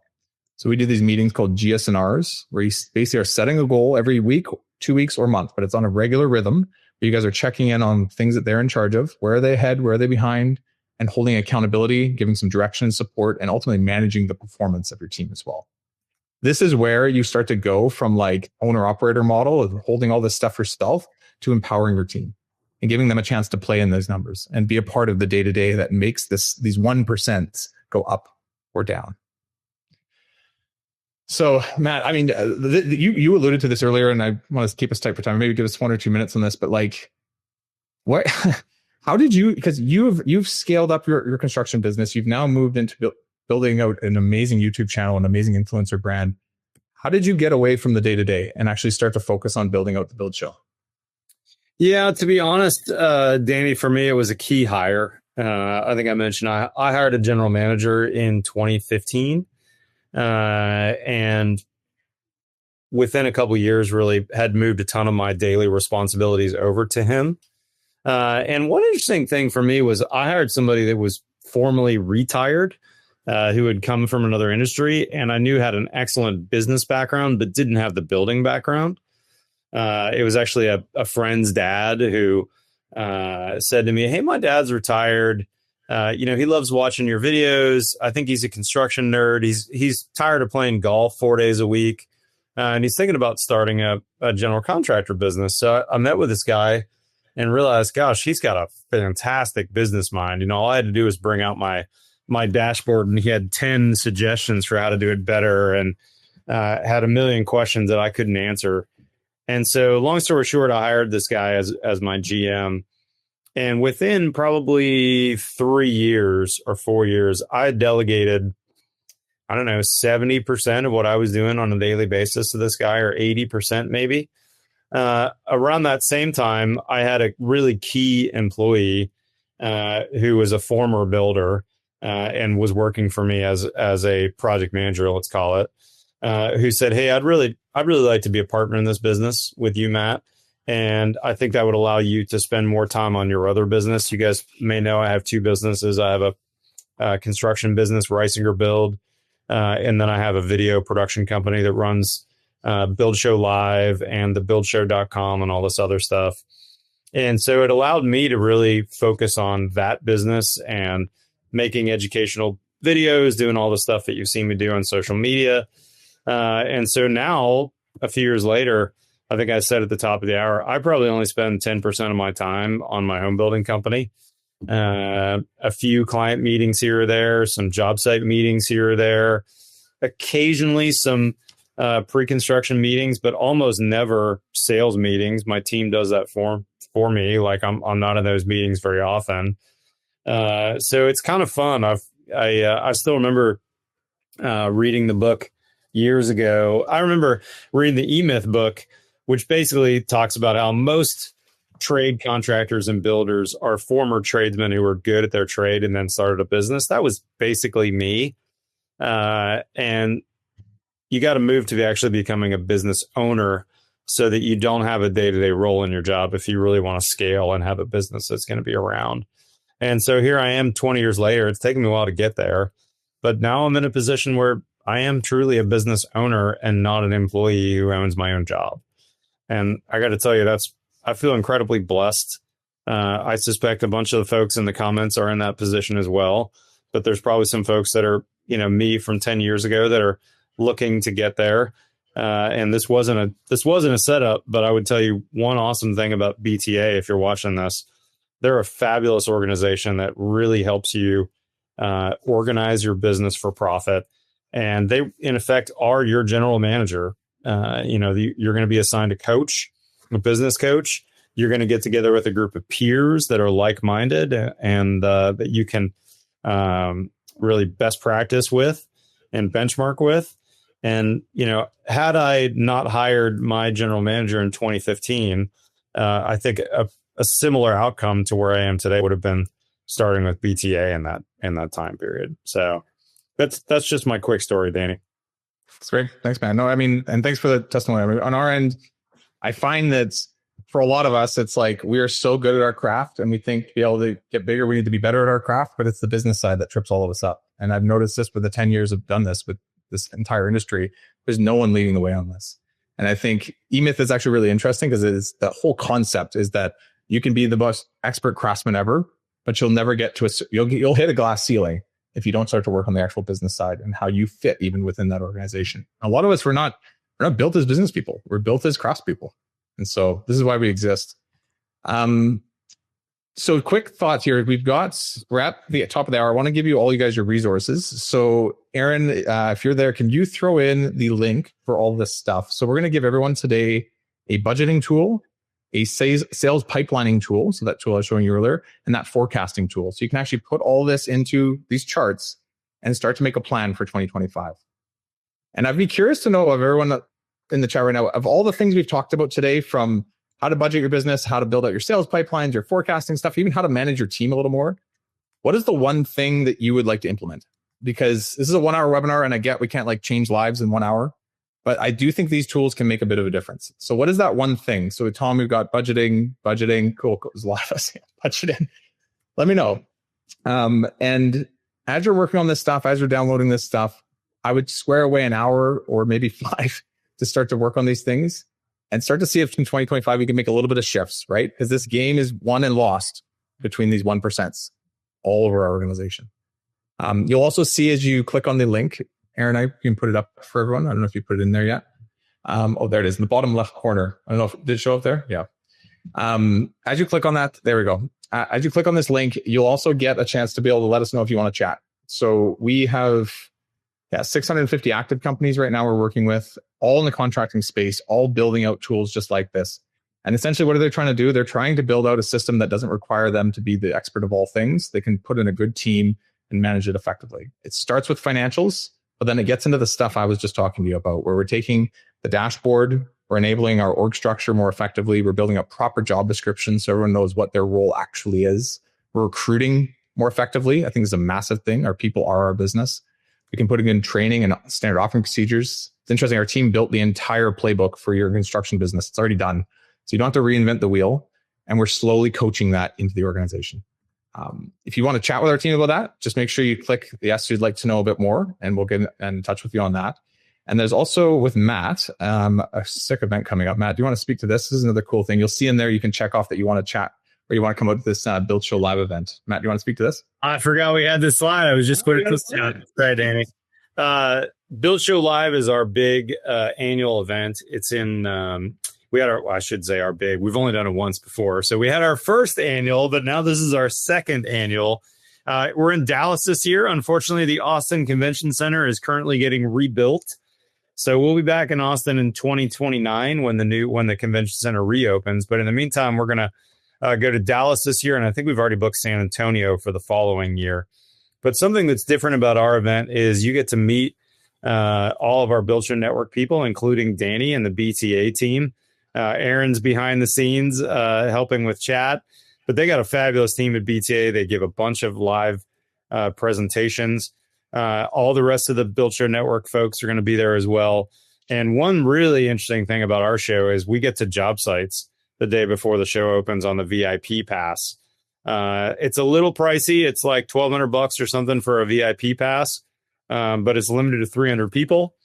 So we do these meetings called GSNRs, where you basically are setting a goal every week, 2 weeks or month, but it's on a regular rhythm. You guys are checking in on things that they're in charge of. Where are they ahead? Where are they behind? and holding accountability, giving some direction and support, and ultimately managing the performance of your team as well. This is where you start to go from like owner operator model of holding all this stuff yourself to empowering your team and giving them a chance to play in those numbers and be a part of the day to day that makes these 1% go up or down. So Matt, I mean, you alluded to this earlier, and I want to keep us tight for time. Maybe give us 1 or 2 minutes on this, but like, what? How did you? Because you've scaled up your construction business. You've now moved into building out an amazing YouTube channel, an amazing influencer brand. How did you get away from the day to day and actually start to focus on building out the Build Show? Yeah, to be honest, Danny, for me, it was a key hire. I think I mentioned I hired a general manager in 2015. And within a couple of years, really had moved a ton of my daily responsibilities over to him. And one interesting thing for me was I hired somebody that was formerly retired, who had come from another industry, and I knew had an excellent business background, but didn't have the building background. It was actually a friend's dad who said to me, "Hey, my dad's retired. He loves watching your videos. I think he's a construction nerd. He's tired of playing golf 4 days a week. And he's thinking about starting a general contractor business." So I met with this guy and realized, gosh, he's got a fantastic business mind. All I had to do was bring out my dashboard, and he had 10 suggestions for how to do it better, and had a million questions that I couldn't answer. And so long story short, I hired this guy as my GM. And within probably 3 years or 4 years, I delegated, 70% of what I was doing on a daily basis to this guy, or 80% maybe. Around that same time, I had a really key employee who was a former builder and was working for me as a project manager, let's call it, who said, "Hey, I'd really like to be a partner in this business with you, Matt. And I think that would allow you to spend more time on your other business." You guys may know I have 2 businesses. I have a construction business, Reisinger Build, and then I have a video production company that runs Build Show Live and the buildshow.com and all this other stuff. And so it allowed me to really focus on that business and making educational videos, doing all the stuff that you've seen me do on social media. And so now, a few years later, I think I said at the top of the hour, I probably only spend 10% of my time on my home building company. A few client meetings here or there, some job site meetings here or there, occasionally some pre-construction meetings, but almost never sales meetings. My team does that for me. Like I'm not in those meetings very often. So it's kind of fun. I still remember reading the book years ago. I remember reading the E-Myth book, which basically talks about how most trade contractors and builders are former tradesmen who were good at their trade and then started a business. That was basically me. And you got to move to actually becoming a business owner so that you don't have a day-to-day role in your job if you really want to scale and have a business that's going to be around. And so here I am 20 years later. It's taken me a while to get there, but now I'm in a position where I am truly a business owner and not an employee who owns my own job. And I got to tell you, I feel incredibly blessed. I suspect a bunch of the folks in the comments are in that position as well, but there's probably some folks that are, me from 10 years ago that are looking to get there. And this wasn't a setup, but I would tell you one awesome thing about BTA. If you're watching this, they're a fabulous organization that really helps you organize your business for profit. And they, in effect, are your general manager. You're going to be assigned a coach, a business coach. You're going to get together with a group of peers that are like-minded and that you can really best practice with and benchmark with. And, had I not hired my general manager in 2015, I think a similar outcome to where I am today would have been starting with BTA in that time period. So that's just my quick story, Danny. That's great. Thanks, man. No, I mean, and thanks for the testimony. I mean, on our end, I find that for a lot of us, it's like we are so good at our craft and we think to be able to get bigger, we need to be better at our craft, but it's the business side that trips all of us up. And I've noticed this with the 10 years I've done this with this entire industry. There's no one leading the way on this. And I think E-Myth is actually really interesting because the whole concept is that you can be the most expert craftsman ever, but you'll never get to you'll hit a glass ceiling if you don't start to work on the actual business side and how you fit even within that organization. A lot of us, we're not built as business people. We're built as craftspeople. And so this is why we exist. So quick thoughts here. We're at the top of the hour. I want to give you all you guys your resources. So Aaron, if you're there, can you throw in the link for all this stuff? So we're going to give everyone today a budgeting tool, a sales pipelining tool. So that tool I was showing you earlier, and that forecasting tool. So you can actually put all this into these charts and start to make a plan for 2025. And I'd be curious to know of everyone in the chat right now, of all the things we've talked about today, from how to budget your business, how to build out your sales pipelines, your forecasting stuff, even how to manage your team a little more. What is the one thing that you would like to implement? Because this is a 1 hour webinar, and I get we can't change lives in 1 hour, but I do think these tools can make a bit of a difference. So what is that one thing? So Tom, we've got budgeting. Cool. There's a lot of us budgeting. Let me know. And as you're working on this stuff, as you're downloading this stuff, I would square away an hour or maybe 5 to start to work on these things and start to see if in 2025 we can make a little bit of shifts, right? Because this game is won and lost between these 1% all over our organization. You'll also see as you click on the link, Aaron, I can put it up for everyone. I don't know if you put it in there yet. There it is in the bottom left corner. I don't know if did it show up there? Yeah. As you click on that, there we go. As you click on this link, you'll also get a chance to be able to let us know if you want to chat. So we have 650 active companies right now we're working with, all in the contracting space, all building out tools just like this. And essentially, what are they trying to do? They're trying to build out a system that doesn't require them to be the expert of all things. They can put in a good team and manage it effectively. It starts with financials, but then it gets into the stuff I was just talking to you about, where we're taking the dashboard, we're enabling our org structure more effectively. We're building up proper job descriptions so everyone knows what their role actually is. We're recruiting more effectively. I think this is a massive thing. Our people are our business. We can put it in training and standard operating procedures. It's interesting. Our team built the entire playbook for your construction business. It's already done. So you don't have to reinvent the wheel. And we're slowly coaching that into the organization. If you want to chat with our team about that, just make sure you click the yes, you'd like to know a bit more, and we'll get in touch with you on that. And there's also with Matt, a sick event coming up. Matt, do you want to speak to this? This is another cool thing. You'll see in there, you can check off that you want to chat or you want to come out to this Build Show Live event. Matt, do you want to speak to this? I forgot we had this slide. I was just putting this down. Right, Danny. Build Show Live is our big annual event. It's in, our big, we've only done it once before. So we had our first annual, but now this is our second annual. We're in Dallas this year. Unfortunately, the Austin Convention Center is currently getting rebuilt. So we'll be back in Austin in 2029 when the convention center reopens. But in the meantime, we're going to go to Dallas this year. And I think we've already booked San Antonio for the following year. But something that's different about our event is you get to meet all of our Build Show Network people, including Danny and the BTA team. Aaron's behind the scenes helping with chat. But they got a fabulous team at BTA. They give a bunch of live presentations. All the rest of the Build Show Network folks are going to be there as well. And one really interesting thing about our show is we get to job sites the day before the show opens on the VIP pass. It's a little pricey. It's like $1,200 or something for a VIP pass, but it's limited to 300 people.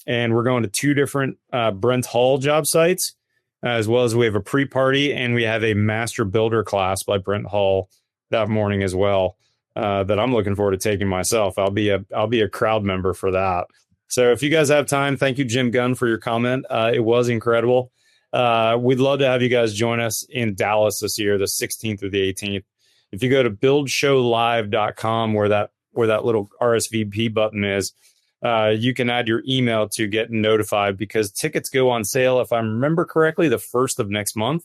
And we're going to 2 different Brent Hall job sites, as well as we have a pre-party and we have a master builder class by Brent Hall that morning as well. That I'm looking forward to taking myself. I'll be a crowd member for that. So if you guys have time, thank you, Jim Gunn, for your comment. It was incredible. We'd love to have you guys join us in Dallas this year, the 16th through the 18th. If you go to buildshowlive.com, where that little RSVP button is, you can add your email to get notified, because tickets go on sale, if I remember correctly, the 1st of next month.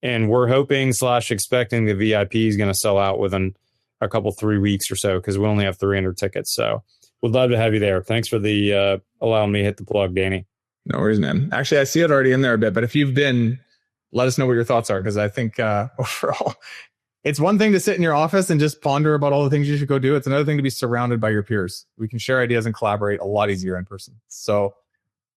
And we're hoping / expecting the VIP is going to sell out within a couple 3 weeks or so, because we only have 300 tickets. So we'd love to have you there. Thanks for the allowing me to hit the plug, Danny. No worries, man. Actually, I see it already in there a bit, but if you've been, let us know what your thoughts are, because I think overall, it's one thing to sit in your office and just ponder about all the things you should go do. It's another thing to be surrounded by your peers. We can share ideas and collaborate a lot easier in person. So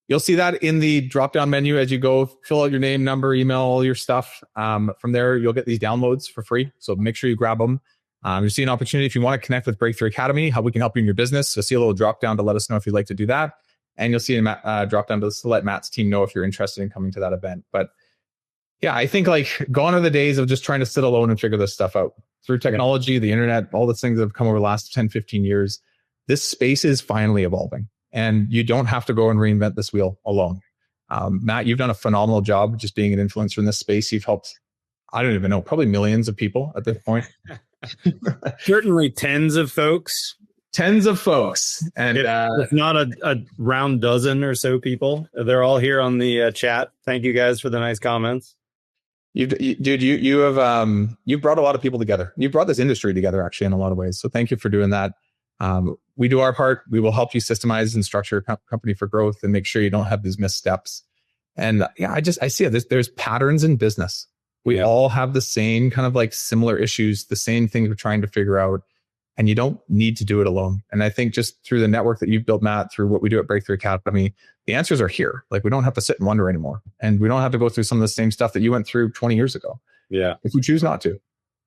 you'll see that in the drop-down menu as you go, fill out your name, number, email, all your stuff. From there, you'll get these downloads for free. So make sure you grab them. You see an opportunity if you want to connect with Breakthrough Academy, how we can help you in your business. So see a little drop down to let us know if you'd like to do that. And you'll see a drop down to let Matt's team know if you're interested in coming to that event. But yeah, I think gone are the days of just trying to sit alone and figure this stuff out. through technology, the internet, all the things that have come over the last 10, 15 years, this space is finally evolving. And you don't have to go and reinvent this wheel alone. Matt, you've done a phenomenal job just being an influencer in this space. You've helped, I don't even know, probably millions of people at this point. Certainly tens of folks. Tens of folks. And if not a round dozen or so people. They're all here on the chat. Thank you guys for the nice comments. You've brought a lot of people together. You brought this industry together, actually, in a lot of ways. So thank you for doing that. We do our part. We will help you systemize and structure your company for growth and make sure you don't have these missteps. And yeah, I see it. There's patterns in business. We all have the same kind of like similar issues, the same things we're trying to figure out, and you don't need to do it alone. And I think just through the network that you've built, Matt, through what we do at Breakthrough Academy, the answers are here. Like, we don't have to sit and wonder anymore. And we don't have to go through some of the same stuff that you went through 20 years ago. Yeah. If we choose not to.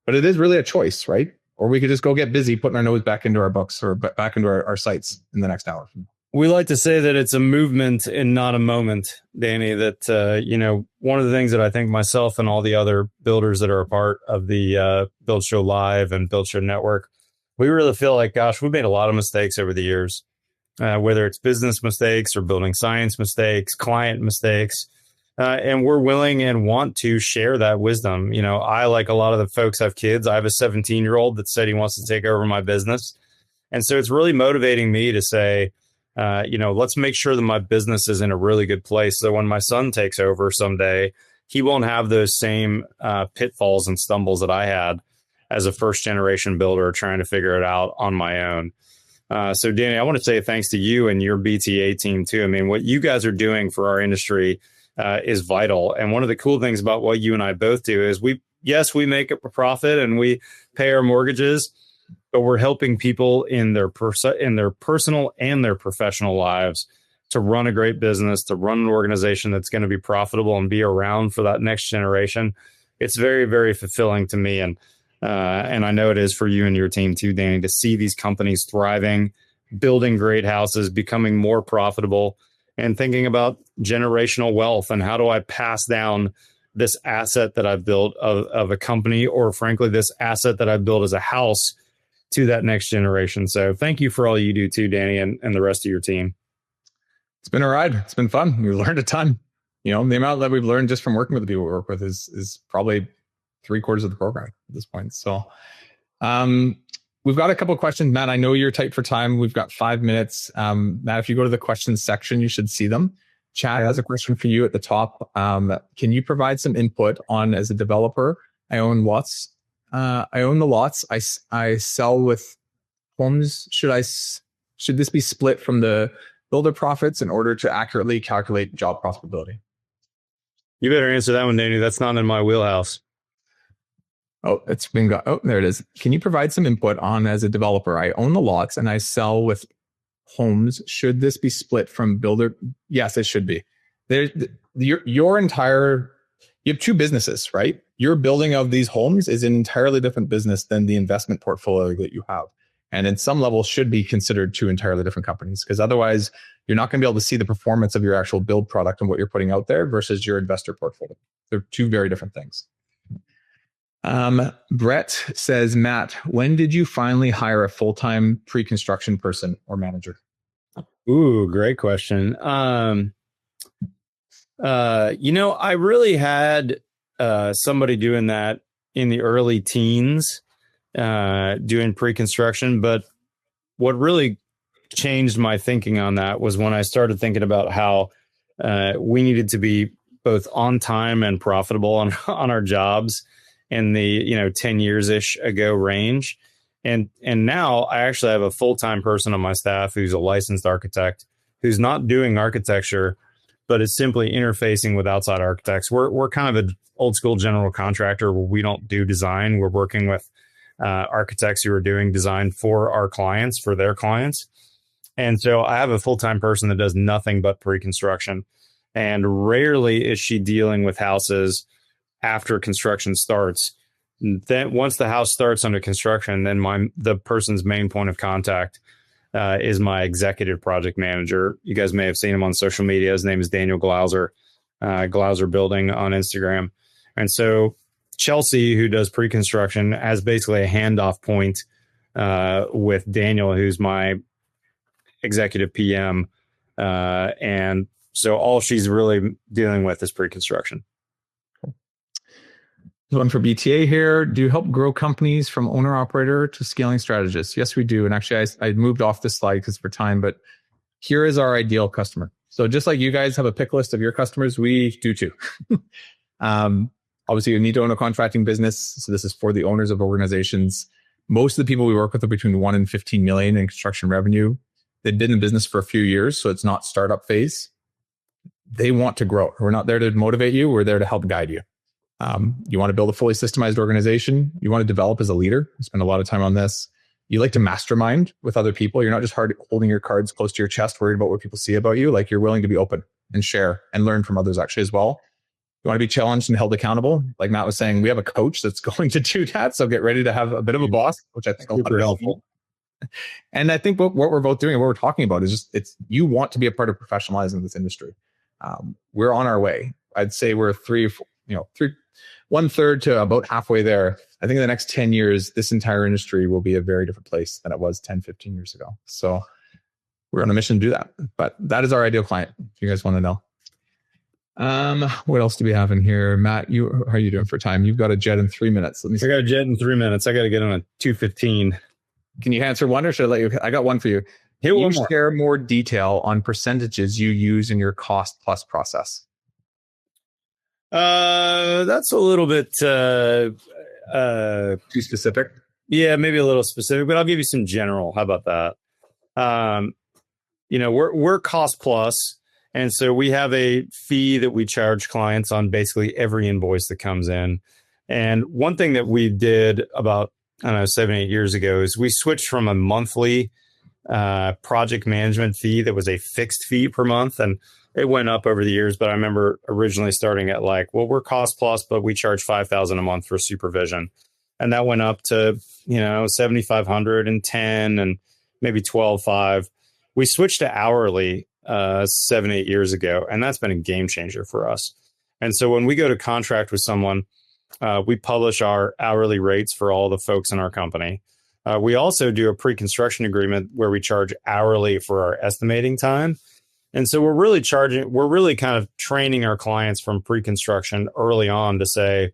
But it is really a choice, right? Or we could just go get busy putting our nose back into our books or back into our sites in the next hour. We like to say that it's a movement and not a moment, Danny, that, one of the things that I think myself and all the other builders that are a part of the Build Show Live and Build Show Network, we really feel like, gosh, we've made a lot of mistakes over the years, whether it's business mistakes or building science mistakes, client mistakes. And we're willing and want to share that wisdom. I, like a lot of the folks, have kids. I have a 17-year-old that said he wants to take over my business. And so it's really motivating me to say, let's make sure that my business is in a really good place. So when my son takes over someday, he won't have those same pitfalls and stumbles that I had as a first generation builder trying to figure it out on my own. So Danny, I want to say thanks to you and your BTA team too. I mean, what you guys are doing for our industry is vital. And one of the cool things about what you and I both do is we make a profit and we pay our mortgages, but we're helping people in their personal and their professional lives to run a great business, to run an organization that's going to be profitable and be around for that next generation. It's very, very fulfilling to me. And I know it is for you and your team too, Danny, to see these companies thriving, building great houses, becoming more profitable, and thinking about generational wealth and how do I pass down this asset that I've built of a company, or frankly, this asset that I've built as a house, to that next generation. So thank you for all you do too, Danny, and the rest of your team. It's been a ride. It's been fun. We've learned a ton. The amount that we've learned just from working with the people we work with is probably 3/4 of the program at this point. So we've got a couple of questions. Matt, I know you're tight for time. We've got 5 minutes. Matt, if you go to the questions section, you should see them. Chad has a question for you at the top. Can you provide some input on, as a developer, I own the lots. I sell with homes. Should this be split from the builder profits in order to accurately calculate job profitability? You better answer that one, Danny. That's not in my wheelhouse. Oh, there it is. Can you provide some input on, as a developer, I own the lots and I sell with homes. Should this be split from builder? Yes, it should be. You have two businesses, right? Your building of these homes is an entirely different business than the investment portfolio that you have. And in some level should be considered two entirely different companies, because otherwise you're not going to be able to see the performance of your actual build product and what you're putting out there versus your investor portfolio. They're two very different things. Brett says, Matt, when did you finally hire a full-time pre-construction person or manager? Ooh, great question. I really had somebody doing that in the early teens, doing pre-construction. But what really changed my thinking on that was when I started thinking about how we needed to be both on time and profitable on our jobs in the 10 years ish ago range. And now I actually have a full-time person on my staff who's a licensed architect who's not doing architecture, but is simply interfacing with outside architects. We're kind of an old school general contractor where we don't do design. We're working with architects who are doing design for our clients, for their clients. And so I have a full-time person that does nothing but pre-construction. And rarely is she dealing with houses after construction starts. Then once the house starts under construction, then the person's main point of contact is my executive project manager. You guys may have seen him on social media. His name is Daniel Glauser, Glauser Building on Instagram. And so Chelsea, who does pre-construction, as basically a handoff point with Daniel, who's my executive PM. And so all she's really dealing with is pre-construction. One for BTA here. Do you help grow companies from owner operator to scaling strategist? Yes, we do. And actually, I moved off this slide because for time, but here is our ideal customer. So just like you guys have a pick list of your customers, we do too. Obviously, you need to own a contracting business. So this is for the owners of organizations. Most of the people we work with are between 1 and 15 million in construction revenue. They've been in business for a few years, so it's not startup phase. They want to grow. We're not there to motivate you. We're there to help guide you. You want to build a fully systemized organization. You want to develop as a leader. I spend a lot of time on this. You like to mastermind with other people. You're not just holding your cards close to your chest, worried about what people see about you. Like, you're willing to be open and share and learn from others actually as well. You want to be challenged and held accountable. Like Matt was saying, we have a coach that's going to do that. So get ready to have a bit of a boss, which I think is super helpful. And I think what we're both doing and what we're talking about is just, you want to be a part of professionalizing this industry. We're on our way. I'd say we're 1/3 to about halfway there. I think in the next 10 years, this entire industry will be a very different place than it was 10, 15 years ago. So we're on a mission to do that. But that is our ideal client, if you guys want to know. What else do we have in here? Matt, how are you doing for time? You've got a jet in 3 minutes. I got a jet in 3 minutes. I got to get on a 2:15. Can you answer one, or should I let you? I got one for you. Can you share more detail on percentages you use in your cost plus process? That's a little bit too specific. Yeah, maybe a little specific, but I'll give you some general. How about that? We're cost plus, and so we have a fee that we charge clients on basically every invoice that comes in. And one thing that we did about 7-8 years ago is we switched from a monthly project management fee that was a fixed fee per month, and it went up over the years, but I remember originally starting at we're cost plus, but we charge $5,000 a month for supervision. And that went up to, $7,500 and $10,000 and maybe $12,500. We switched to hourly 7-8 years ago, and that's been a game changer for us. And so when we go to contract with someone, we publish our hourly rates for all the folks in our company. We also do a pre-construction agreement where we charge hourly for our estimating time. And so we're really kind of training our clients from pre-construction early on to say,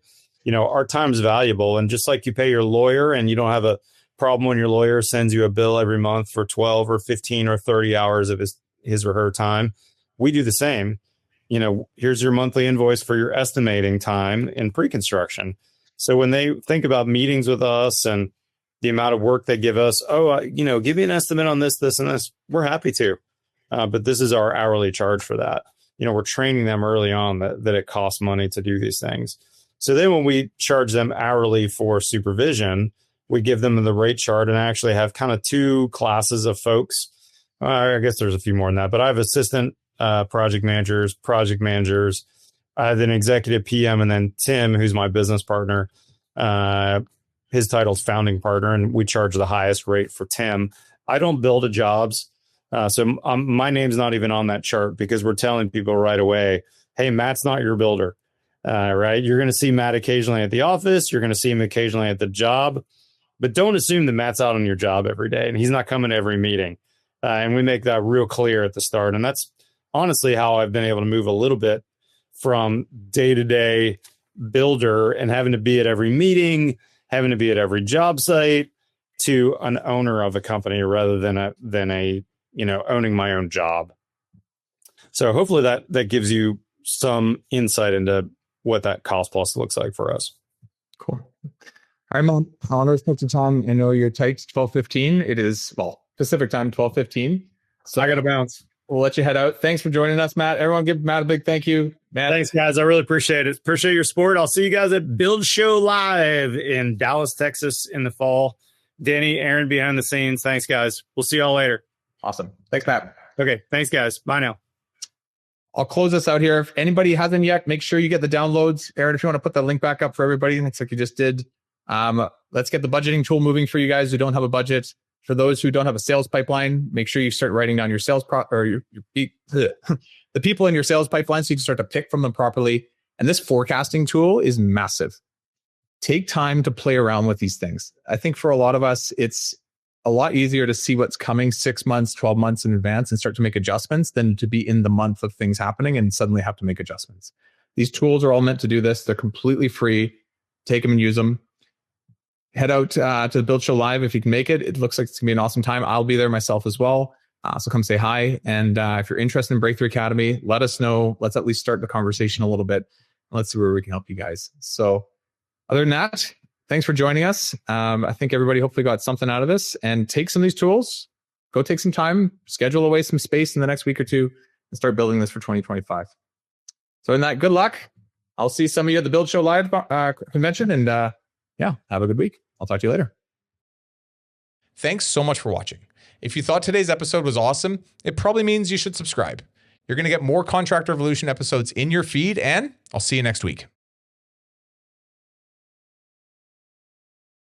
our time's valuable. And just like you pay your lawyer and you don't have a problem when your lawyer sends you a bill every month for 12 or 15 or 30 hours of his or her time, we do the same. Here's your monthly invoice for your estimating time in pre-construction. So when they think about meetings with us and the amount of work they give us, give me an estimate on this, this, and this, we're happy to. But this is our hourly charge for that. We're training them early on that it costs money to do these things. So then when we charge them hourly for supervision, we give them the rate chart, and I actually have kind of 2 classes of folks. I guess there's a few more than that, but I have assistant project managers. I have an executive PM, and then Tim, who's my business partner. His title's founding partner, and we charge the highest rate for Tim. I don't build jobs. So my name's not even on that chart because we're telling people right away, hey, Matt's not your builder, right? You're going to see Matt occasionally at the office. You're going to see him occasionally at the job, but don't assume that Matt's out on your job every day and he's not coming to every meeting. And we make that real clear at the start. And that's honestly how I've been able to move a little bit from day-to-day builder and having to be at every meeting, having to be at every job site, to an owner of a company rather than a owning my own job. So hopefully that gives you some insight into what that cost plus looks like for us. Cool. All right, Mom. On our to Tom, I know you're tight. 12:15. It is Pacific time, 12:15. So I got to bounce. We'll let you head out. Thanks for joining us, Matt. Everyone, give Matt a big thank you. Matt. Thanks, guys. I really appreciate it. Appreciate your support. I'll see you guys at Build Show Live in Dallas, Texas in the fall. Danny, Aaron behind the scenes. Thanks, guys. We'll see y'all later. Awesome. Thanks, Matt. Okay. Thanks, guys. Bye now. I'll close us out here. If anybody hasn't yet, make sure you get the downloads. Aaron, if you want to put the link back up for everybody, looks like you just did. Let's get the budgeting tool moving for you guys who don't have a budget. For those who don't have a sales pipeline, make sure you start writing down your sales the people in your sales pipeline so you can start to pick from them properly. And this forecasting tool is massive. take time to play around with these things. I think for a lot of us, it's a lot easier to see what's coming 6 months, 12 months in advance and start to make adjustments than to be in the month of things happening and suddenly have to make adjustments. These tools are all meant to do this. They're completely free. Take them and use them. Head out to the Build Show Live if you can make it. It looks like it's going to be an awesome time. I'll be there myself as well. So come say hi. And if you're interested in Breakthrough Academy, let us know. Let's at least start the conversation a little bit. Let's see where we can help you guys. So other than that, thanks for joining us. I think everybody hopefully got something out of this, and take some of these tools, go take some time, schedule away some space in the next week or two, and start building this for 2025. So in that, good luck. I'll see some of you at the Build Show Live convention, and yeah, have a good week. I'll talk to you later. Thanks so much for watching. If you thought today's episode was awesome, it probably means you should subscribe. You're going to get more Contractor Revolution episodes in your feed, and I'll see you next week.